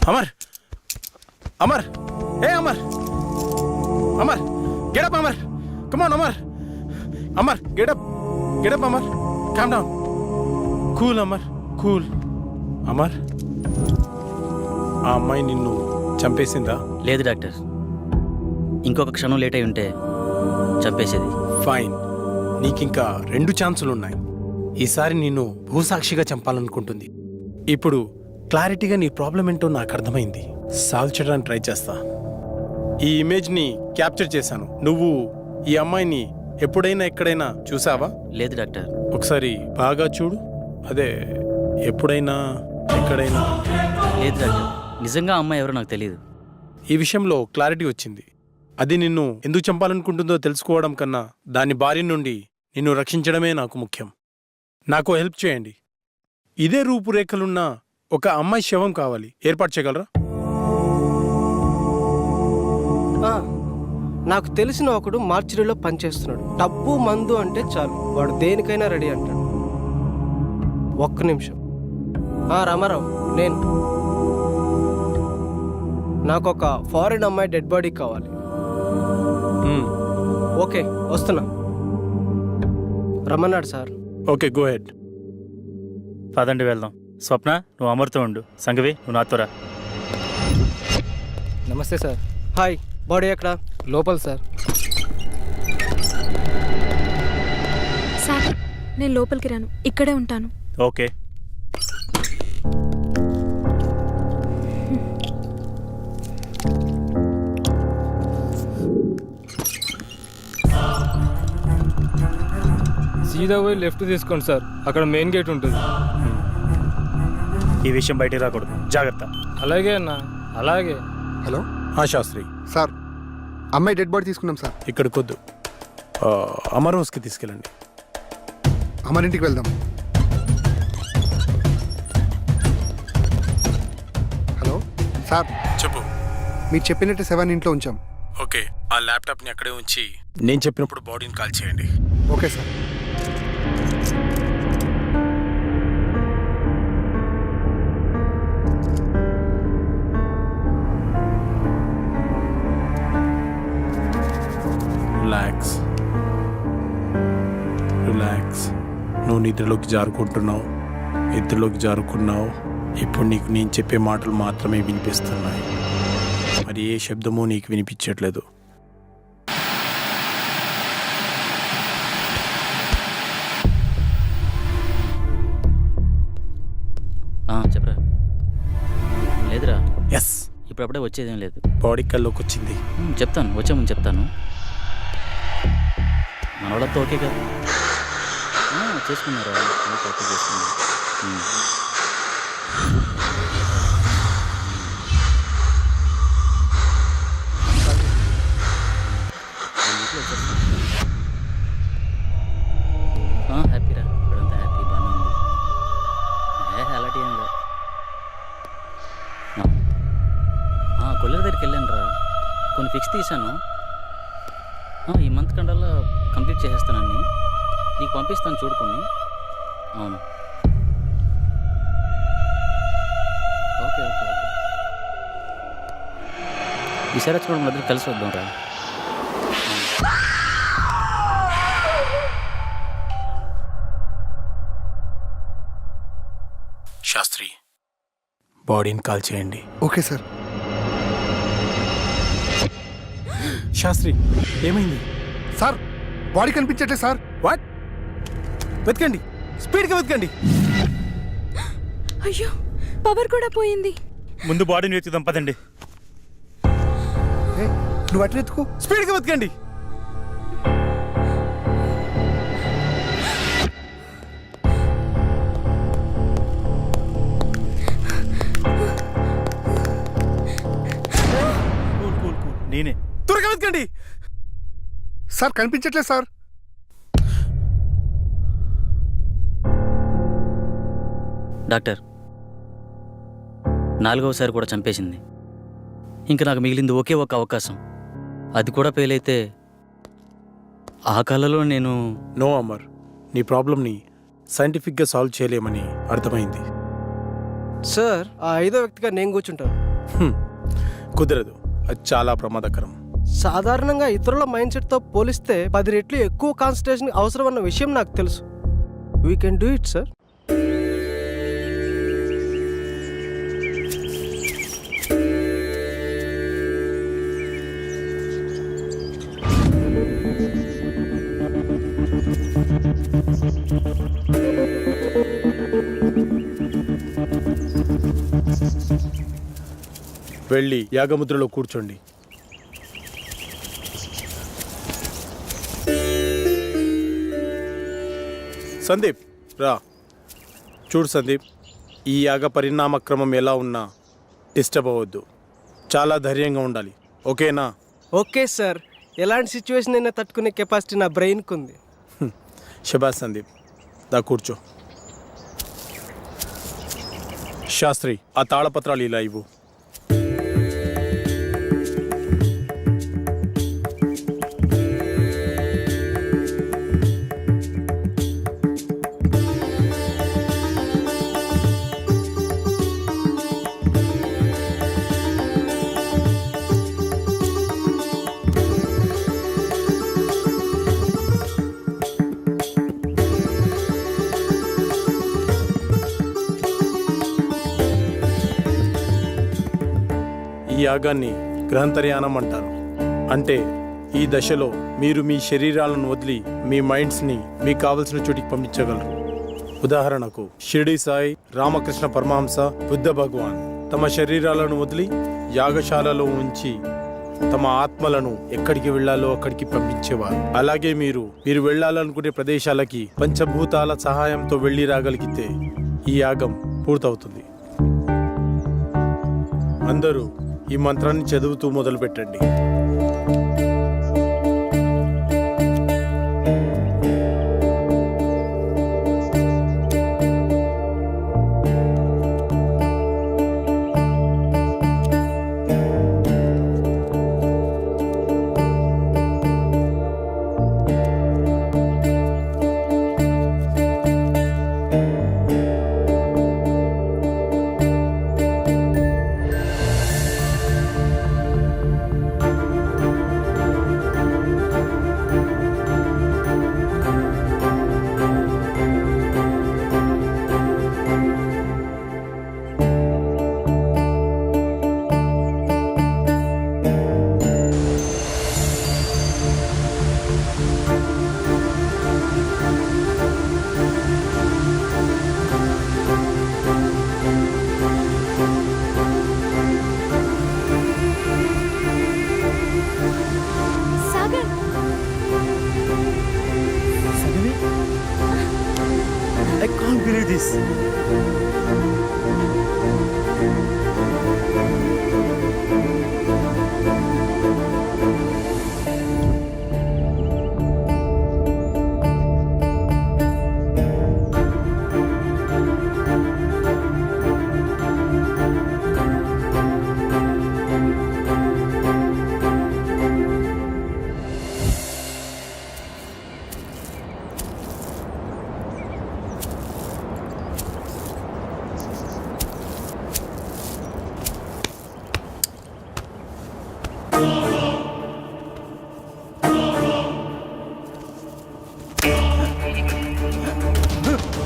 అమర్, అమర్, ఏ Amar, Amar, get up, Amar, come on, Amar, Amar, get up, Amar, calm down, cool, Amar, cool, Amar. ఆ అమ్మాయి నిన్ను చంపేసిందా? లేదు డాక్టర్, ఇంకొక క్షణం లేట్ అయి ఉంటే చంపేసేది. ఫైన్, నీకింకా 2 ఛాన్సులు ఉన్నాయి. ఈసారి నిన్ను భూసాక్షిగా చంపాలనుకుంటుంది. ఇప్పుడు క్లారిటీగా నీ ప్రాబ్లం ఏంటో నాకు అర్థమైంది. సాల్వ్ చేయడానికి ట్రై చేస్తా. ఈ ఇమేజ్ని క్యాప్చర్ చేశాను. నువ్వు ఈ అమ్మాయిని ఎప్పుడైనా ఎక్కడైనా చూసావా? లేదు డాక్టర్. ఒకసారి బాగా చూడు. అదే ఎప్పుడైనా ఎక్కడైనా. లేదు డాక్టర్, నిజంగా ఆ అమ్మాయి ఎవరో నాకు తెలియదు. ఈ విషయంలో క్లారిటీ వచ్చింది. అది నిన్ను ఎందుకు చంపాలనుకుంటుందో తెలుసుకోవడం కన్నా దాని బారి నుండి నిన్ను రక్షించడమే నాకు ముఖ్యం. నాకు హెల్ప్ చేయండి. ఇదే రూపురేఖలున్న ఒక అమ్మాయి శవం కావాలి. ఏర్పాటు చేయగలరా? నాకు తెలిసిన ఒకడు మార్చిరీలో పనిచేస్తున్నాడు. డబ్బు మందు అంటే చాలు, వాడు దేనికైనా రెడీ అంటాడు. ఒక్క నిమిషం. రామారావు, నేను నాకు ఒక ఫారిన్ అమ్మాయి డెడ్ బాడీ కావాలి. ఓకే, వస్తున్నా. రమ్మన్నాడు సార్. Okay, go head. పదండి వెళ్దాం. స్వప్న, నువ్వు అమర్తో ఉండు. సంగవి, నువ్వు నాతో రా. నమస్తే సార్. హాయ్. బాడీ ఎక్కడ? లోపల సార్. సార్, నేను లోపలికి రాను, ఇక్కడే ఉంటాను. ఓకే. సీదా పోయి లెఫ్ట్ తీసుకోండి సార్, అక్కడ మెయిన్ గేట్ ఉంటుంది. ఈ విషయం బయటికి రాకూడదు, జాగ్రత్త. అలాగే అన్న, అలాగే. హలో శాస్త్రి సార్, అమ్మాయి డెడ్ బాడీ తీసుకున్నాం సార్. ఇక్కడికి వద్దు, అమర్ హౌస్కి తీసుకెళ్ళండి. అమరింటికి వెళ్దాం. హలో సార్, చెప్పు. మీరు చెప్పినట్టు 7 ఇంట్లో ఉంచాం. ఓకే, ఆ ల్యాప్టాప్ని అక్కడే ఉంచి నేను చెప్పినప్పుడు బాడీని కాల్ చేయండి. Okay sir. Relax, relax. నువ్వు నిద్రలోకి జారుకుంటున్నావు, నిద్రలోకి జారుకున్నావు. ఇప్పుడు నీకు నేను చెప్పే మాటలు మాత్రమే వినిపిస్తున్నాయి, మరి ఏ శబ్దమూ నీకు వినిపించట్లేదు. చెప్పరా? లేదురా. ఎస్, ఇప్పుడప్పుడే వచ్చేదేం లేదు. బాడీ కల్లోకి వచ్చింది. చెప్తాను, వచ్చే ముందు చెప్తాను. మన వాళ్ళతో ఓకే కదా? చేసుకున్నారా? ఓకే, చేసుకున్నారు. హ్యాపీరా, ఇప్పుడంతా హ్యాపీ, బాగానే ఉంది. అలాంటి ఏం లేదు. కొల్లెర దగ్గరికి వెళ్ళాను రా, కొన్ని ఫిక్స్ తీశాను. ఈ మంత్ కండల్లా కంప్లీట్ చేసేస్తానని నీకు పంపిస్తాను, చూడుకొని. అవును, ఓకే ఓకే ఓకే. ఈసారి వచ్చి కూడా మన దగ్గర కలిసి వద్దాం రా. శాస్త్రి, బాడీని కాల్ చేయండి. Okay sir. శాస్త్రి, ఏమైంది సార్? బాడీ కనిపించట్లేదు సార్. వాట్? వెతకండి, స్పీడ్గా వెతకండి. అయ్యో, పవర్ కూడా పోయింది. ముందు బాడీని వెతుకుదాం, పదండి. నువ్వు అటు వెతుకు, స్పీడ్గా వెతకండి. నేనే. త్వరగా వెతకండి సార్. కనిపించట్లేదు సార్. డాక్టర్, 4వసారి కూడా చంపేసింది. ఇంకా నాకు మిగిలింది ఒకే ఒక అవకాశం. అది కూడా ఫెయిల్ అయితే ఆ కళలో నేను... నో అమర్, నీ ప్రాబ్లమ్ని సైంటిఫిక్గా సాల్వ్ చేయలేమని అర్థమైంది. సార్, ఆ 5వ వ్యక్తిగా నేను కూర్చుంటాను. కుదరదు, అది చాలా ప్రమాదకరం. సాధారణంగా ఇతరుల మైండ్ సెట్తో పోలిస్తే 10 రెట్లు ఎక్కువ కాన్సన్ట్రేషన్ అవసరం అన్న విషయం నాకు తెలుసు. We can do it sir. వెళ్ళి యాగముద్రలో కూర్చోండి. సందీప్ రా. చూడు సందీప్, ఈ యాగ పరిణామక్రమం ఎలా ఉన్నా డిస్టర్బ్ అవ్వద్దు. చాలా ధైర్యంగా ఉండాలి, ఓకేనా? ఓకే సార్, ఎలాంటి సిచ్యువేషన్ అయినా తట్టుకునే కెపాసిటీ నా బ్రెయిన్కి ఉంది. శబాష్ సందీప్, దా కూర్చో. శాస్త్రి, ఆ తాళపత్రాలు ఇలా ఇవ్వు. ఈ యాగాన్ని గ్రహంతర్యానం అంటారు. అంటే ఈ దశలో మీరు మీ శరీరాలను వదిలి మీ మైండ్స్ని మీకు కావలసిన చోటికి పంపించగలరు. ఉదాహరణకు షిరిడి సాయి, రామకృష్ణ పరమహంస, బుద్ధ భగవాన్ తమ శరీరాలను వదిలి యాగశాలలో ఉంచి తమ ఆత్మలను ఎక్కడికి వెళ్లాలో అక్కడికి పంపించేవారు. అలాగే మీరు వెళ్లాలనుకునే ప్రదేశాలకి పంచభూతాల సహాయంతో వెళ్ళి రాగలిగితే ఈ యాగం పూర్తవుతుంది. అందరూ ఈ మంత్రాన్ని చదువుతూ మొదలు పెట్టండి. Sagar, I can't believe this.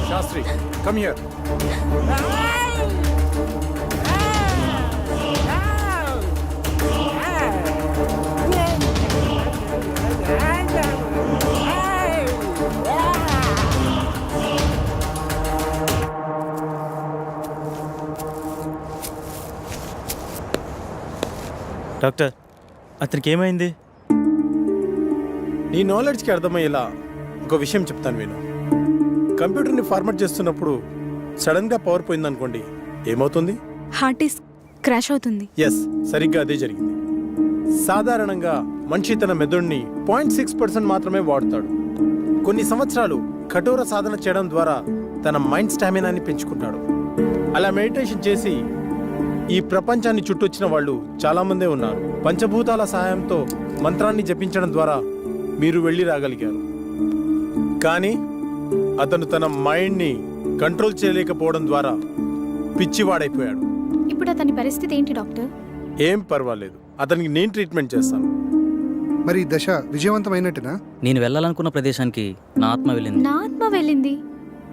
Shastri, come here. Doctor, అతనికి ఏమైంది? నీ నాలెడ్జ్కి అర్థమయ్యేలా ఒక విషయం చెప్తాను విను. కంప్యూటర్ని ఫార్మాట్ చేస్తున్నప్పుడు సడన్గా పవర్ పోయిందనుకోండి, ఏమవుతుంది? హార్డ్ డిస్క్ క్రాష్ అవుతుంది. ఎస్, సరిగ్గా అదే జరిగింది. సాధారణంగా మనిషి తన మెదడుని 0.6% మాత్రమే వాడుతాడు. కొన్ని సంవత్సరాలు కఠోర సాధన చేయడం ద్వారా తన మైండ్ స్టామినాని పెంచుకుంటాడు. అలా మెడిటేషన్ చేసి ఈ ప్రపంచాన్ని చుట్టొచ్చిన వాళ్ళు చాలామందే ఉన్నారు. పంచభూతాల సహాయంతో మంత్రాన్ని జపించడం ద్వారా మీరు వెళ్ళి రాగలిగారు. కానీ అతను తన మైండ్ని కంట్రోల్ చేయలేకపోవడం ద్వారా పిచ్చివాడైపోయాడు. ఇప్పుడు అతని పరిస్థితి ఏంటి డాక్టర్? ఏం పర్వాలేదు, అతనికి నేను ట్రీట్మెంట్ చేస్తాను. మరి ఈ దశ విజయవంతమైనట్టునా? నేను వెళ్ళాలనుకున్న ప్రదేశానికి నా ఆత్మ వెళ్ళింది. నా ఆత్మ వెళ్ళింది.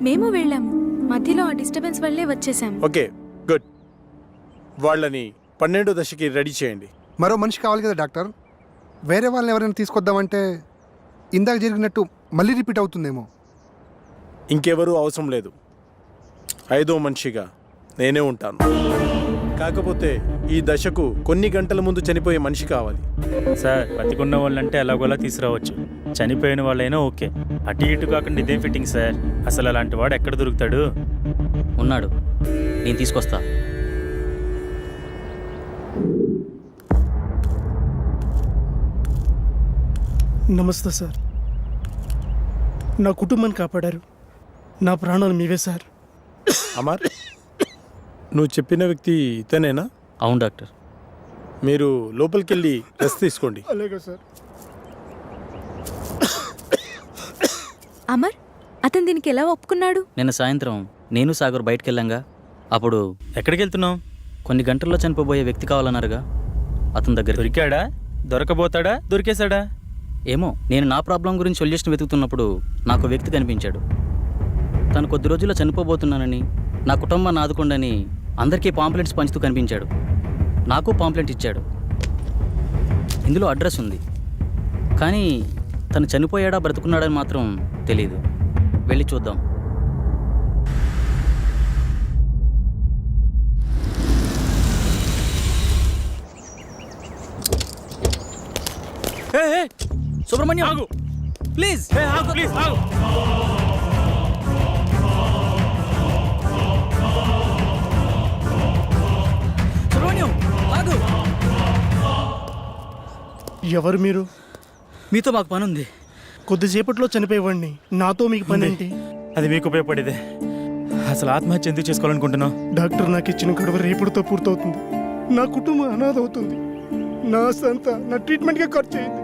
మేము వెళ్ళాము, మధ్యలో ఆ డిస్టర్బెన్స్ వల్లే వచ్చేసాం. Okay, good. వాళ్ళని 12వ దశకి రెడీ చేయండి. మరో మనిషి కావాలి కదా డాక్టర్. వేరే వాళ్ళని ఎవరైనా తీసుకొద్దామంటే ఇందాక జరిగినట్టు మళ్ళీ రిపీట్ అవుతుందేమో. ఇంకెవరూ అవసరం లేదు. 5వ మనిషిగా నేనే ఉంటాను. కాకపోతే ఈ దశకు కొన్ని గంటల ముందు చనిపోయే మనిషి కావాలి. సార్ బతికున్న వాళ్ళంటే ఎలాగోలా తీసుకురావచ్చు, చనిపోయిన వాళ్ళైనా ఓకే. అటు ఇటు కాకుండా ఇదే ఫిట్టింగ్ సార్. అసలు అలాంటి వాడు ఎక్కడ దొరుకుతాడు? ఉన్నాడు, నేను తీసుకొస్తా. నమస్తే సార్. నా కుటుంబాన్ని కాపాడారు, నా ప్రాణాలు మీవే సార్. అమర్, నువ్వు చెప్పిన వ్యక్తి ఇతనేనా? అవును డాక్టర్. మీరు లోపలికి వెళ్ళి రెస్ట్ తీసుకోండి. అలాగే సార్. అమర్, అతను దీనికి ఎలా ఒప్పుకున్నాడు? నిన్న సాయంత్రం నేను సాగర్ బయటకు వెళ్ళాంగా, అప్పుడు ఎక్కడికి వెళ్తున్నావు? కొన్ని గంటల్లో చనిపోబోయే వ్యక్తి కావాలన్నారుగా, అతని దగ్గర. దొరికాడా? దొరకబోతాడా? దొరికేశాడా? ఏమో, నేను నా ప్రాబ్లం గురించి సొల్యూషన్ వెతుకుతున్నప్పుడు నాకు వ్యక్తి కనిపించాడు. తను కొద్ది రోజుల్లో చనిపోబోతున్నానని, నా కుటుంబాన్ని ఆదుకోండని అందరికీ పాంప్లెట్స్ పంచుతూ కనిపించాడు. నాకు పాంప్లెట్ ఇచ్చాడు. ఇందులో అడ్రస్ ఉంది, కానీ తను చనిపోయాడా బ్రతుకున్నాడని మాత్రం తెలియదు. వెళ్ళి చూద్దాం. సుబ్రహ్మణ్యం ఆగు ప్లీజ్. ప్లీజ్ ఆగు. సుబ్రహ్మణ్యం ఆగు. ఎవరు మీరు? మీతో మాకు పని ఉంది. కొద్దిసేపట్లో చనిపోయేవాడిని, నాతో మీకు పని ఏంటి? అది మీకు ఉపయోగపడేదే. అసలు ఆత్మహత్య ఎందుకు చేసుకోవాలనుకుంటున్నావు? డాక్టర్ నాకు ఇచ్చిన గడువు రేపటితో పూర్తవుతుంది. నా కుటుంబం అనాథ అవుతుంది. నా సంత నా ట్రీట్మెంట్గా ఖర్చు అయింది,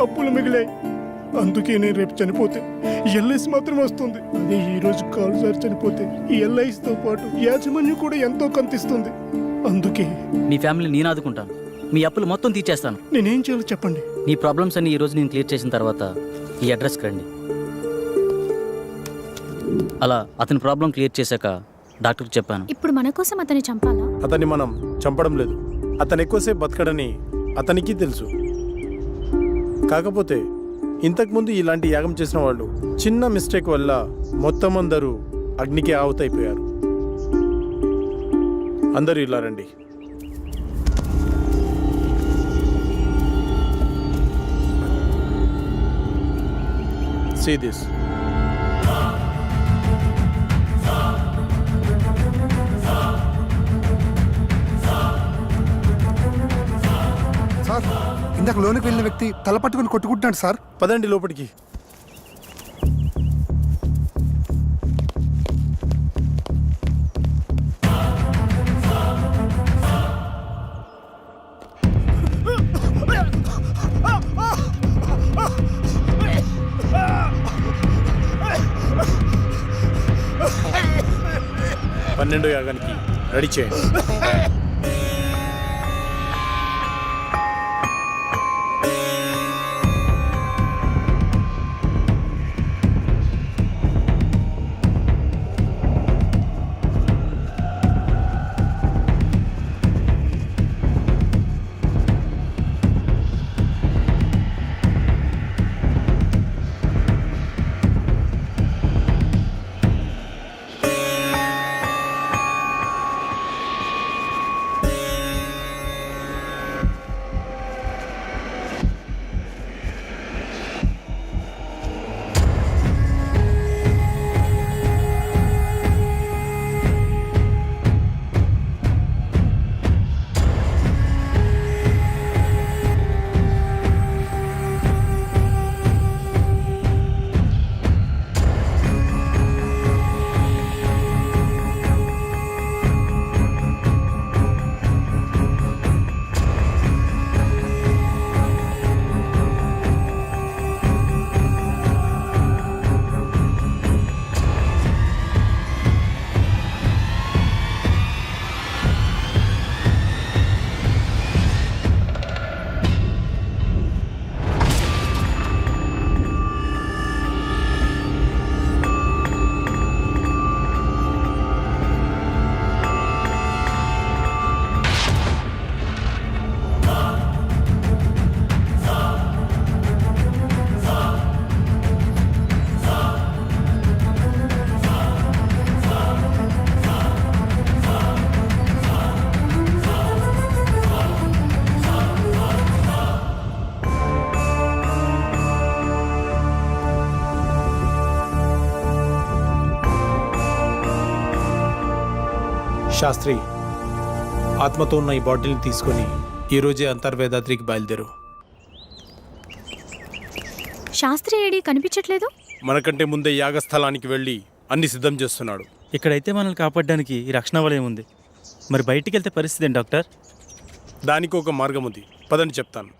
అప్పులు మిగిలాయి. అందుకే నేను రేపు చనిపోతే ఎల్ఐసి మాత్రం వస్తుంది. అదే ఈ రోజు కాలు సార్ చనిపోతే ఈ ఎల్ఐసితో పాటు యాజమాన్యం కూడా ఎంతో కంతిస్తుంది. అందుకే మీ ఫ్యామిలీ నేను ఆదుకుంటాను, మీ అప్పులు మొత్తం తీర్చేస్తాను. నేనేం చేయాలో చెప్పండి. మీ ప్రాబ్లమ్స్ అన్ని ఈ రోజు నేను క్లియర్ చేసిన తర్వాత ఈ అడ్రస్కి రండి. అలా అతని ప్రాబ్లం క్లియర్ చేశాక డాక్టర్కి చెప్పాను. ఇప్పుడు మన కోసం అతన్ని చంపాలా? అతన్ని మనం చంపడం లేదు. అతను ఎక్కువసేపు బతకడని అతనికి తెలుసు. కాకపోతే ఇంతకుముందు ఇలాంటి యాగం చేసిన వాళ్ళు చిన్న మిస్టేక్ వల్ల మొత్తం అందరూ అగ్నికి ఆహుతైపోయారు. అందరూ ఇలా రండి. See this. సార్, ఇందాక లోనికి వెళ్ళిన వ్యక్తి తల పట్టుకుని కొట్టుకుంటున్నాడు సార్. పదండి లోపలికి. పన్నెండో యాగానికి రెడీ చేయండి. శాస్త్రి, ఆత్మతో ఉన్న ఈ బాటిల్ని తీసుకొని ఈరోజే అంతర్వేదాద్రికి బయలుదేరు. శాస్త్రి ఏడి కనిపించట్లేదు. మనకంటే ముందే యాగస్థలానికి వెళ్ళి అన్ని సిద్ధం చేస్తున్నాడు. ఇక్కడైతే మనల్ని కాపాడడానికి ఈ రక్షణ వలయం ఉంది. మరి బయటికి వెళ్తే పరిస్థితి ఏంటి డాక్టర్? దానికి ఒక మార్గం ఉంది, పదని చెప్తాను.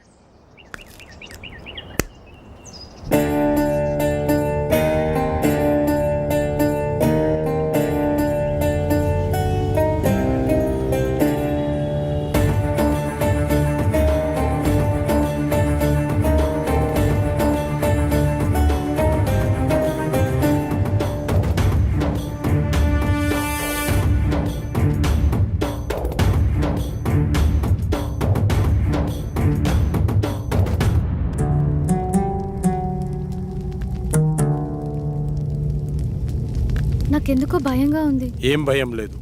నాకెందుకో భయంగా ఉంది. ఏం భయం లేదు.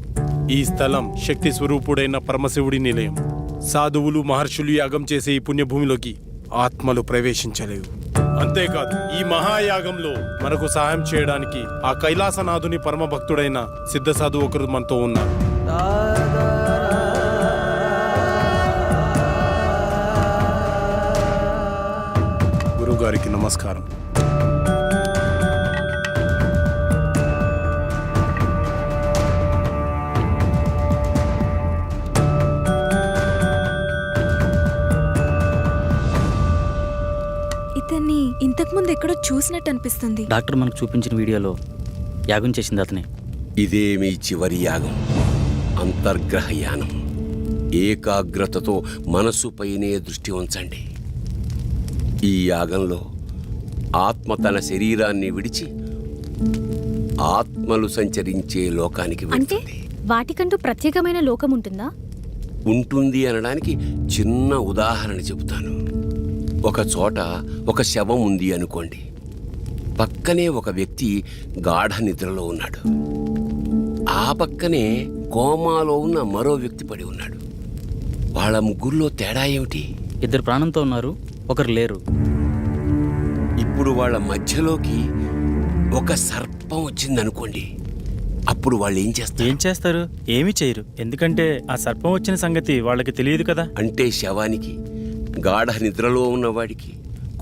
ఈ స్థలం శక్తి స్వరూపుడైన పరమశివుడి నిలయం. సాధువులు మహర్షులు యాగం చేసే ఈ పుణ్యభూమిలోకి ఆత్మలు ప్రవేశించలేవు. అంతేకాదు, ఈ మహాయాగంలో మనకు సహాయం చేయడానికి ఆ కైలాసనాథుని పరమ భక్తుడైన సిద్ధ సాధువు ఒకరు మనతో ఉన్నారు. గురువుగారికి నమస్కారం. ఇతన్ని ఇంతకుముందు ఎక్కడో చూసినట్టు అనిపిస్తుంది. డాక్టర్ మనకు చూపించిన వీడియోలో యాగం చేసింది అతనే. ఇదే మీ చివరి యాగం, అంతర్గ్రహ యానం. ఏకాగ్రతతో మనసుపైనే దృష్టి ఉంచండి. ఈ యాగంలో ఆత్మ తన శరీరాన్ని విడిచి ఆత్మలు సంచరించే లోకానికి అంటే వెళ్తుంది. వాటికంటూ ప్రత్యేకమైన లోకం ఉంటుందా? ఉంటుంది అనడానికి చిన్న ఉదాహరణ చెబుతాను. ఒక చోట ఒక శవం ఉంది అనుకోండి. పక్కనే ఒక వ్యక్తి గాఢ నిద్రలో ఉన్నాడు. ఆ పక్కనే కోమాలో ఉన్న మరో వ్యక్తి పడి ఉన్నాడు. వాళ్ళ ముగ్గురులో తేడా ఏమిటి? ఇద్దరు ప్రాణంతో ఉన్నారు, ఒకరు లేరు. ఇప్పుడు వాళ్ళ మధ్యలోకి ఒక సర్పం వచ్చిందనుకోండి. అప్పుడు వాళ్ళు ఏం చేస్తారు? ఏమీ చేయరు. ఎందుకంటే ఆ సర్పం వచ్చిన సంగతి వాళ్ళకి తెలియదు కదా. అంటే శవానికి, గాఢ నిద్రలో ఉన్నవాడికి,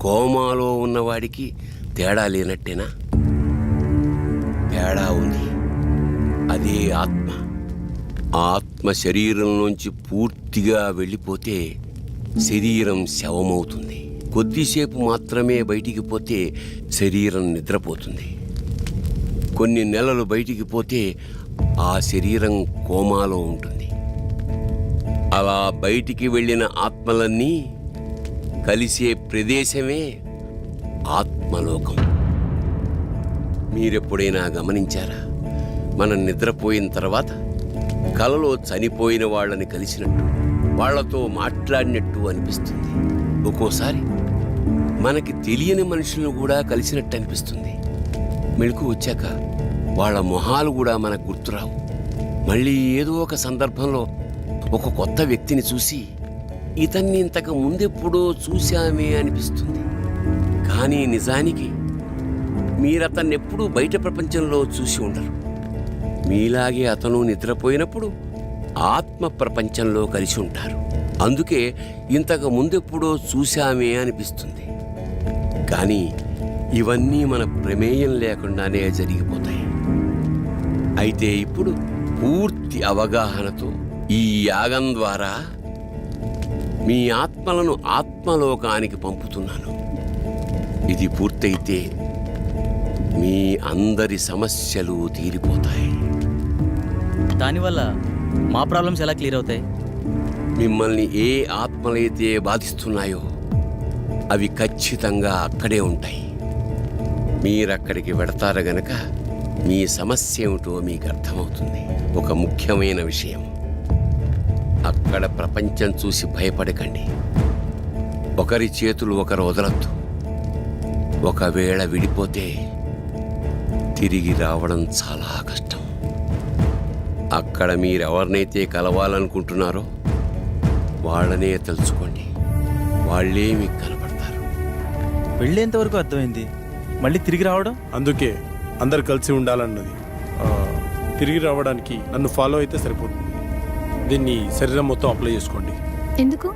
కోమాలో ఉన్నవాడికి తేడా లేనట్టేనా? తేడా ఉంది. అదే ఆత్మ. ఆత్మ శరీరంలోంచి పూర్తిగా వెళ్ళిపోతే శరీరం శవమవుతుంది. కొద్దిసేపు మాత్రమే బయటికి పోతే శరీరం నిద్రపోతుంది. కొన్ని నెలలు బయటికి పోతే ఆ శరీరం కోమాలో ఉంటుంది. అలా బయటికి వెళ్ళిన ఆత్మలన్నీ కలిసే ప్రదేశమే ఆత్మలోకం. మీరెప్పుడైనా గమనించారా? మనం నిద్రపోయిన తర్వాత కలలో చనిపోయిన వాళ్ళని కలిసినట్టు, వాళ్లతో మాట్లాడినట్టు అనిపిస్తుంది. ఒక్కోసారి మనకి తెలియని మనుషులను కూడా కలిసినట్టు అనిపిస్తుంది. మెలకు వచ్చాక వాళ్ళ మొహాలు కూడా మనకు గుర్తురావు. మళ్ళీ ఏదో ఒక సందర్భంలో ఒక కొత్త వ్యక్తిని చూసి ఇతన్ని ఇంతకు ముందెప్పుడో చూశామే అనిపిస్తుంది. కానీ నిజానికి మీరతన్ని ఎప్పుడూ బయట ప్రపంచంలో చూసి ఉండరు. మీలాగే అతను నిద్రపోయినప్పుడు ఆత్మ ప్రపంచంలో కలిసి ఉంటారు. అందుకే ఇంతకు ముందెప్పుడో చూశామే అనిపిస్తుంది. కానీ ఇవన్నీ మన ప్రమేయం లేకుండానే జరిగిపోతాయి. అయితే ఇప్పుడు పూర్తి అవగాహనతో ఈ యాగం ద్వారా మీ ఆత్మలను ఆత్మలోకానికి పంపుతున్నాను. ఇది పూర్తయితే మీ అందరి సమస్యలు తీరిపోతాయి. దానివల్ల మా ప్రాబ్లమ్స్ ఎలా క్లియర్ అవుతాయి? మిమ్మల్ని ఏ ఆత్మలైతే బాధిస్తున్నాయో అవి ఖచ్చితంగా అక్కడే ఉంటాయి. మీరక్కడికి వెడతారు గనక మీ సమస్య ఏమిటో మీకు అర్థమవుతుంది. ఒక ముఖ్యమైన విషయం, అక్కడ ప్రపంచం చూసి భయపడకండి. ఒకరి చేతులు ఒకరు వదలొద్దు. ఒకవేళ విడిపోతే తిరిగి రావడం చాలా కష్టం. అక్కడ మీరెవరినైతే కలవాలనుకుంటున్నారో వాళ్ళనే తలుచుకోండి. వాళ్ళే మీకు కనపడతారు. వెళ్ళేంతవరకు అర్థమైంది, మళ్ళీ తిరిగి రావడం? అందుకే అందరు కలిసి ఉండాలన్నది. తిరిగి రావడానికి నన్ను ఫాలో అయితే సరిపోతుంది. దీన్ని శరీరం మొత్తం అప్లై చేసుకోండి. ఎందుకు?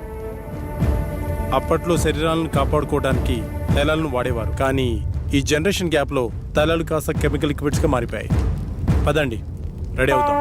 అప్పట్లో శరీరాలను కాపాడుకోవడానికి తైలాలను వాడేవారు, కానీ ఈ జనరేషన్ గ్యాప్లో తైలాలు కాస్త కెమికల్ లిక్విడ్స్గా మారిపోయాయి. పదండి, రెడీ అవుతాం.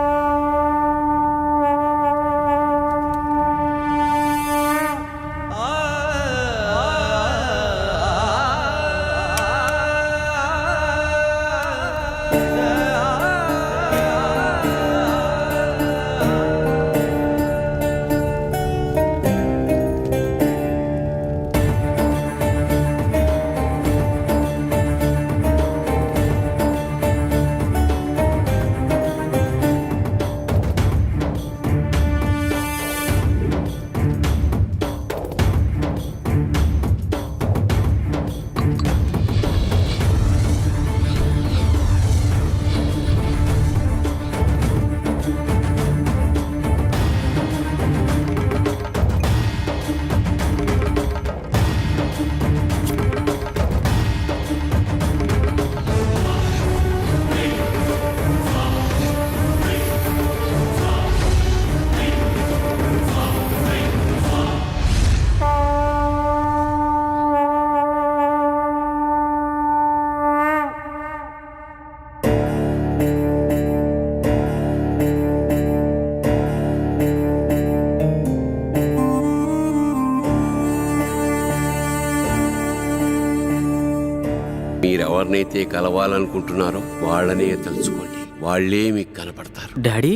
మీరెవరినైతే కలవాలనుకుంటున్నారో వాళ్ళనే తలుచుకోండి, వాళ్ళే మీకు కనపడతారు. డాడీ,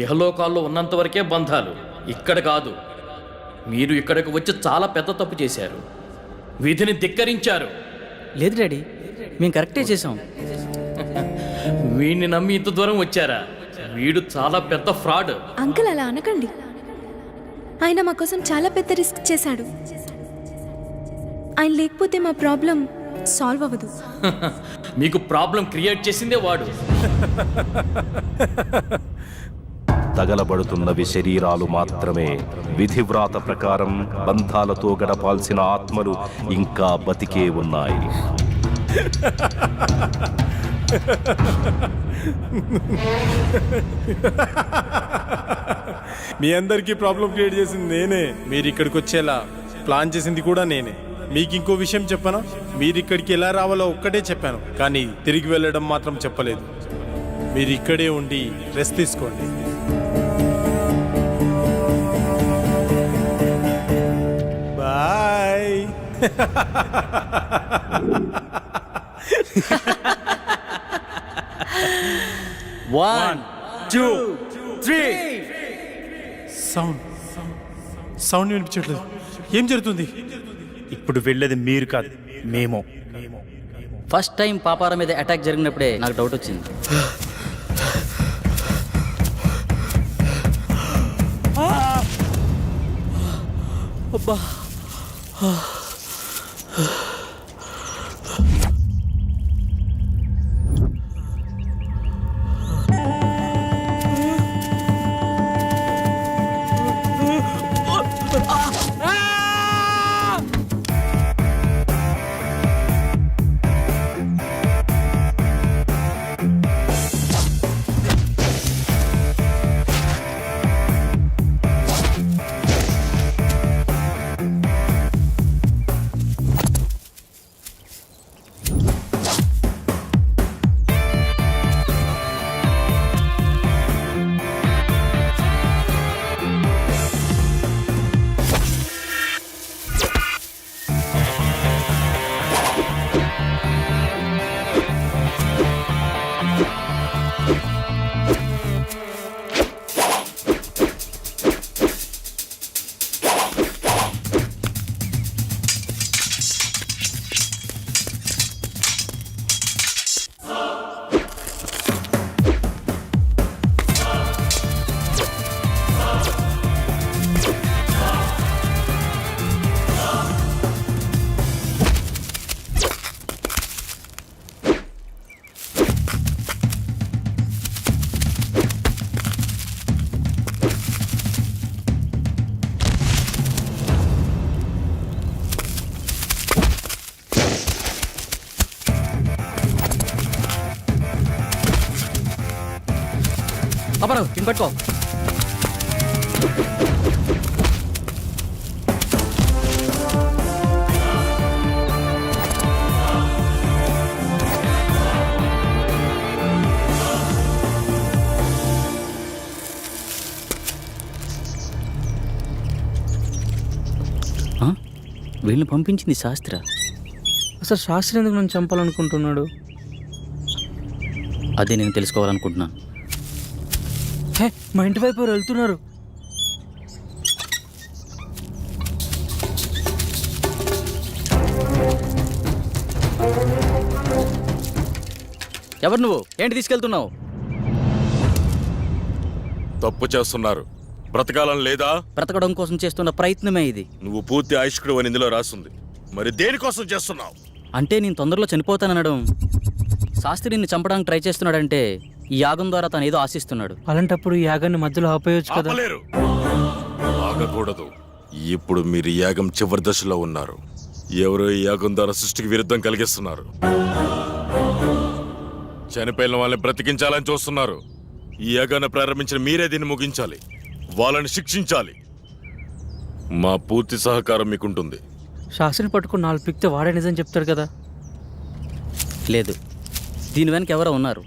ఇహలోకాల్లో ఉన్నంత వరకే బంధాలు, ఇక్కడ కాదు. మీరు ఇక్కడికి వచ్చి చాలా పెద్ద తప్పు చేశారు, విధిని ధిక్కరించారు. లేదు డాడీ, మేము కరెక్టే చేసాం. వీడిని నమ్మి ఇంత దూరం వచ్చారా? వీడు చాలా పెద్ద ఫ్రాడ్. అంకుల్ అలా అనకండి. ఆయన మా కోసం చాలా పెద్ద రిస్క్ చేశాడు. ఆయన లేకపోతే మా ప్రాబ్లం సాల్వ్ అవ్వదు. మీకు ప్రాబ్లం క్రియేట్ చేసిందే వాడు. తగలబడుతున్నవి శరీరాలు మాత్రమే. విధివ్రాత ప్రకారం బంధాలతో గడపాల్సిన ఆత్మలు ఇంకా బతికే ఉన్నాయి. మీ అందరికీ ప్రాబ్లం క్రియేట్ చేసింది నేనే. మీరు ఇక్కడికి వచ్చేలా ప్లాన్ చేసింది కూడా నేనే. మీకు ఇంకో విషయం చెప్పనా? మీరు ఇక్కడికి ఎలా రావాలో ఒక్కటే చెప్పాను, కానీ తిరిగి వెళ్ళడం మాత్రం చెప్పలేదు. మీరు ఇక్కడే ఉండి రెస్ట్ తీసుకోండి. Bye. One, two, three. Sound వినిపించట్లేదు. ఏం జరుగుతుంది? ఇప్పుడు వెళ్ళేది మీరు కాదు, మేము. ఫస్ట్ టైం పాపారా మీద అటాక్ జరిగినప్పుడే నాకు డౌట్ వచ్చింది. అబ్బా, అపరావు, తిని పట్టుకో. వీళ్ళని పంపించింది శాస్త్ర. అసలు శాస్త్రి ఎందుకు నన్ను చంపాలనుకుంటున్నాడు? అదే నేను తెలుసుకోవాలనుకుంటున్నాను. హే, మా ఇంటి వైపు ఎవరు వెళ్తున్నారు. ఎవరు నువ్వు? ఏంటి తీసుకెళ్తున్నావు? తప్పు చేస్తున్నారు. బ్రతకాలని లేదా? బ్రతకడం కోసం చేస్తున్న ప్రయత్నమే ఇది. నువ్వు పూర్తి ఆయుష్కుడు అని ఇందులో రాస్తుంది. మరి దేనికోసం చేస్తున్నావు? అంటే నేను తొందరలో చనిపోతాననడం. శాస్త్రి నిన్ను చంపడానికి ట్రై చేస్తున్నాడంటే ఈ యాగం ద్వారా తను ఏదో ఆశిస్తున్నాడు. అలాంటప్పుడు ఈ యాగాన్ని మధ్యలో ఆపేయొచ్చు కదా. ఆపలేరు. ఆగకూడదు. ఇప్పుడు మీరు ఈ యాగం చివరి దశలో ఉన్నారు. ఎవరో ఈ యాగం ద్వారా సృష్టికి విరుద్ధం కలిగిస్తున్నారు. చనిపోయిన వాళ్ళని బ్రతికించాలని చూస్తున్నారు. ఈ యాగాన్ని ప్రారంభించిన మీరే దీన్ని ముగించాలి. వాళ్ళని శిక్షించాలి. మా పూర్తి సహకారం మీకుంటుంది. శాస్త్రిని పట్టుకుని 4 పిక్తే వాడే నిజం చెప్తాడు కదా. లేదు, దీని వెనక ఎవరో ఉన్నారు.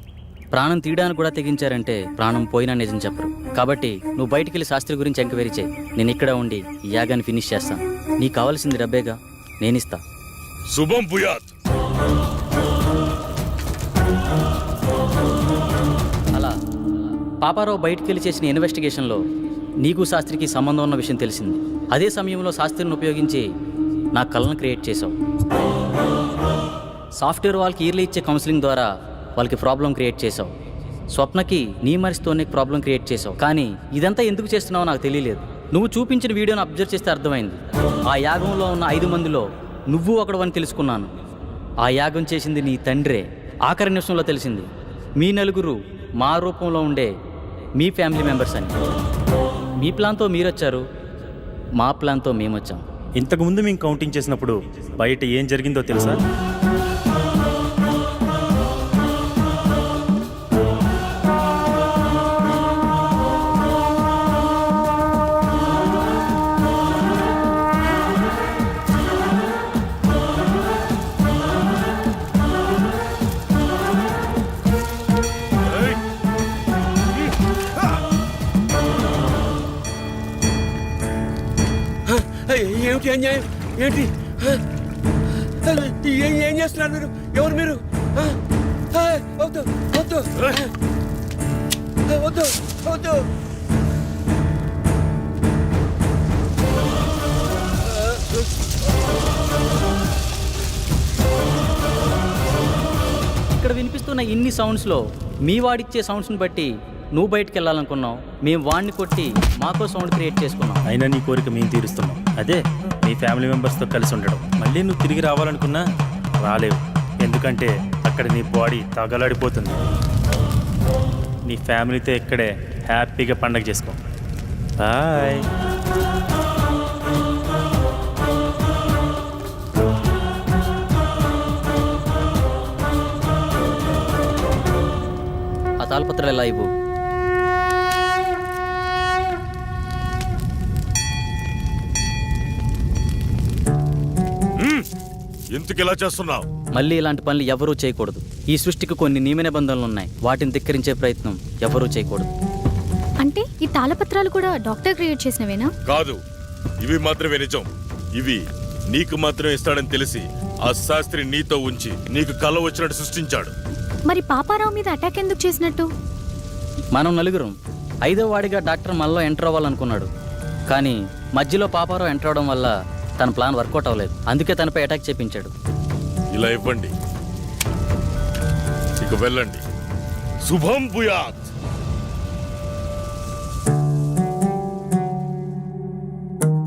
ప్రాణం తీయడానికి కూడా తెగించారంటే ప్రాణం పోయినా నిజం చెప్పరు. కాబట్టి నువ్వు బయటికి వెళ్ళి శాస్త్రి గురించి ఎంక్వైరీ చేయి. నేను ఇక్కడ ఉండి ఈ యాగాన్ని ఫినిష్ చేస్తాను. నీకు కావాల్సింది డబ్బేగా, నేనిస్తా. శుభం భూయాత్. అలా పాపారావు బయటికి వెళ్ళి చేసిన ఇన్వెస్టిగేషన్లో నీకు శాస్త్రికి సంబంధం ఉన్న విషయం తెలిసింది. అదే సమయంలో శాస్త్రిని ఉపయోగించి నా కళను క్రియేట్ చేసావు. సాఫ్ట్వేర్ వాళ్ళకి ఇయర్లీ ఇచ్చే కౌన్సిలింగ్ ద్వారా వాళ్ళకి ప్రాబ్లం క్రియేట్ చేసావు. స్వప్నకి నీ మరిస్తోనే ప్రాబ్లం క్రియేట్ చేసావు. కానీ ఇదంతా ఎందుకు చేస్తున్నావో నాకు తెలియలేదు. నువ్వు చూపించిన వీడియోని అబ్జర్వ్ చేస్తే అర్థమైంది. ఆ యాగంలో ఉన్న 5 మందిలో నువ్వు ఒకడవని తెలుసుకున్నాను. ఆ యాగం చేసింది నీ తండ్రే. ఆఖరి నిమిషంలో తెలిసింది మీ నలుగురు మా రూపంలో ఉండే మీ ఫ్యామిలీ మెంబర్స్ అని. మీ ప్లాన్తో మీరొచ్చారు, మా ప్లాన్తో మేమొచ్చాం. ఇంతకుముందు మేము కౌంటింగ్ చేసినప్పుడు బయట ఏం జరిగిందో తెలుసా? ఏమిటి అన్యాయం? ఏంటి ఏం చేస్తున్నారు మీరు? ఎవరు మీరు? వద్దు వద్దు వద్దు వద్దు. ఇక్కడ వినిపిస్తున్న ఇన్ని సౌండ్స్లో మీ వాడిచ్చే సౌండ్స్ని బట్టి నువ్వు బయటికి వెళ్ళాలనుకున్నావు. మేము వాడిని కొట్టి మాకో సౌండ్ క్రియేట్ చేసుకున్నాం. అయినా నీ కోరిక మేము తీరుస్తున్నాం. అదే నీ ఫ్యామిలీ మెంబర్స్తో కలిసి ఉండడం. మళ్ళీ నువ్వు తిరిగి రావాలనుకున్నా రాలేవు. ఎందుకంటే అక్కడ నీ బాడీ తగలాడిపోతుంది. నీ ఫ్యామిలీతో ఇక్కడే హ్యాపీగా పండగ చేసుకో. బాయ్. ఆ తాళపత్రాలు ఎలా ఇవ్వు. ఎందుకు ఇలా చేస్తున్నావు? మళ్ళీ ఇలాంటి పనులు ఎవరూ చేయకూడదు. ఈ సృష్టికి కొన్ని నియమ నిబంధనలు ఉన్నాయి. వాటిని ధిక్కరించే ప్రయత్నం ఎవరూ చేయకూడదు. అంటే ఈ తాళపత్రాలు కూడా డాక్టర్ క్రియేట్ చేసినవేనా? కాదు, ఇవి మాత్రమే నిజం. ఇవి నీకు మాత్రమే ఇస్తాడని తెలిసి ఆ శాస్త్రి నీతో ఉంచి నీకు కళ వచ్చినట్టు సృష్టించాడు. మరి పాపారావు మీద అటాక్ ఎందుకు చేసినట్టు? మనం నలుగురం 5వ వాడిగా డాక్టర్ మనలో ఎంటర్ అవ్వాలనుకున్నాడు. కానీ మధ్యలో పాపారావు ఎంటర్ అవడం వల్ల తన ప్లాన్ వర్కౌట్ అవ్వలేదు. అందుకే తనపై అటాక్ చేపించాడు. ఇలా ఇవ్వండి, ఇక వెళ్ళండి. శుభం భూయాత్.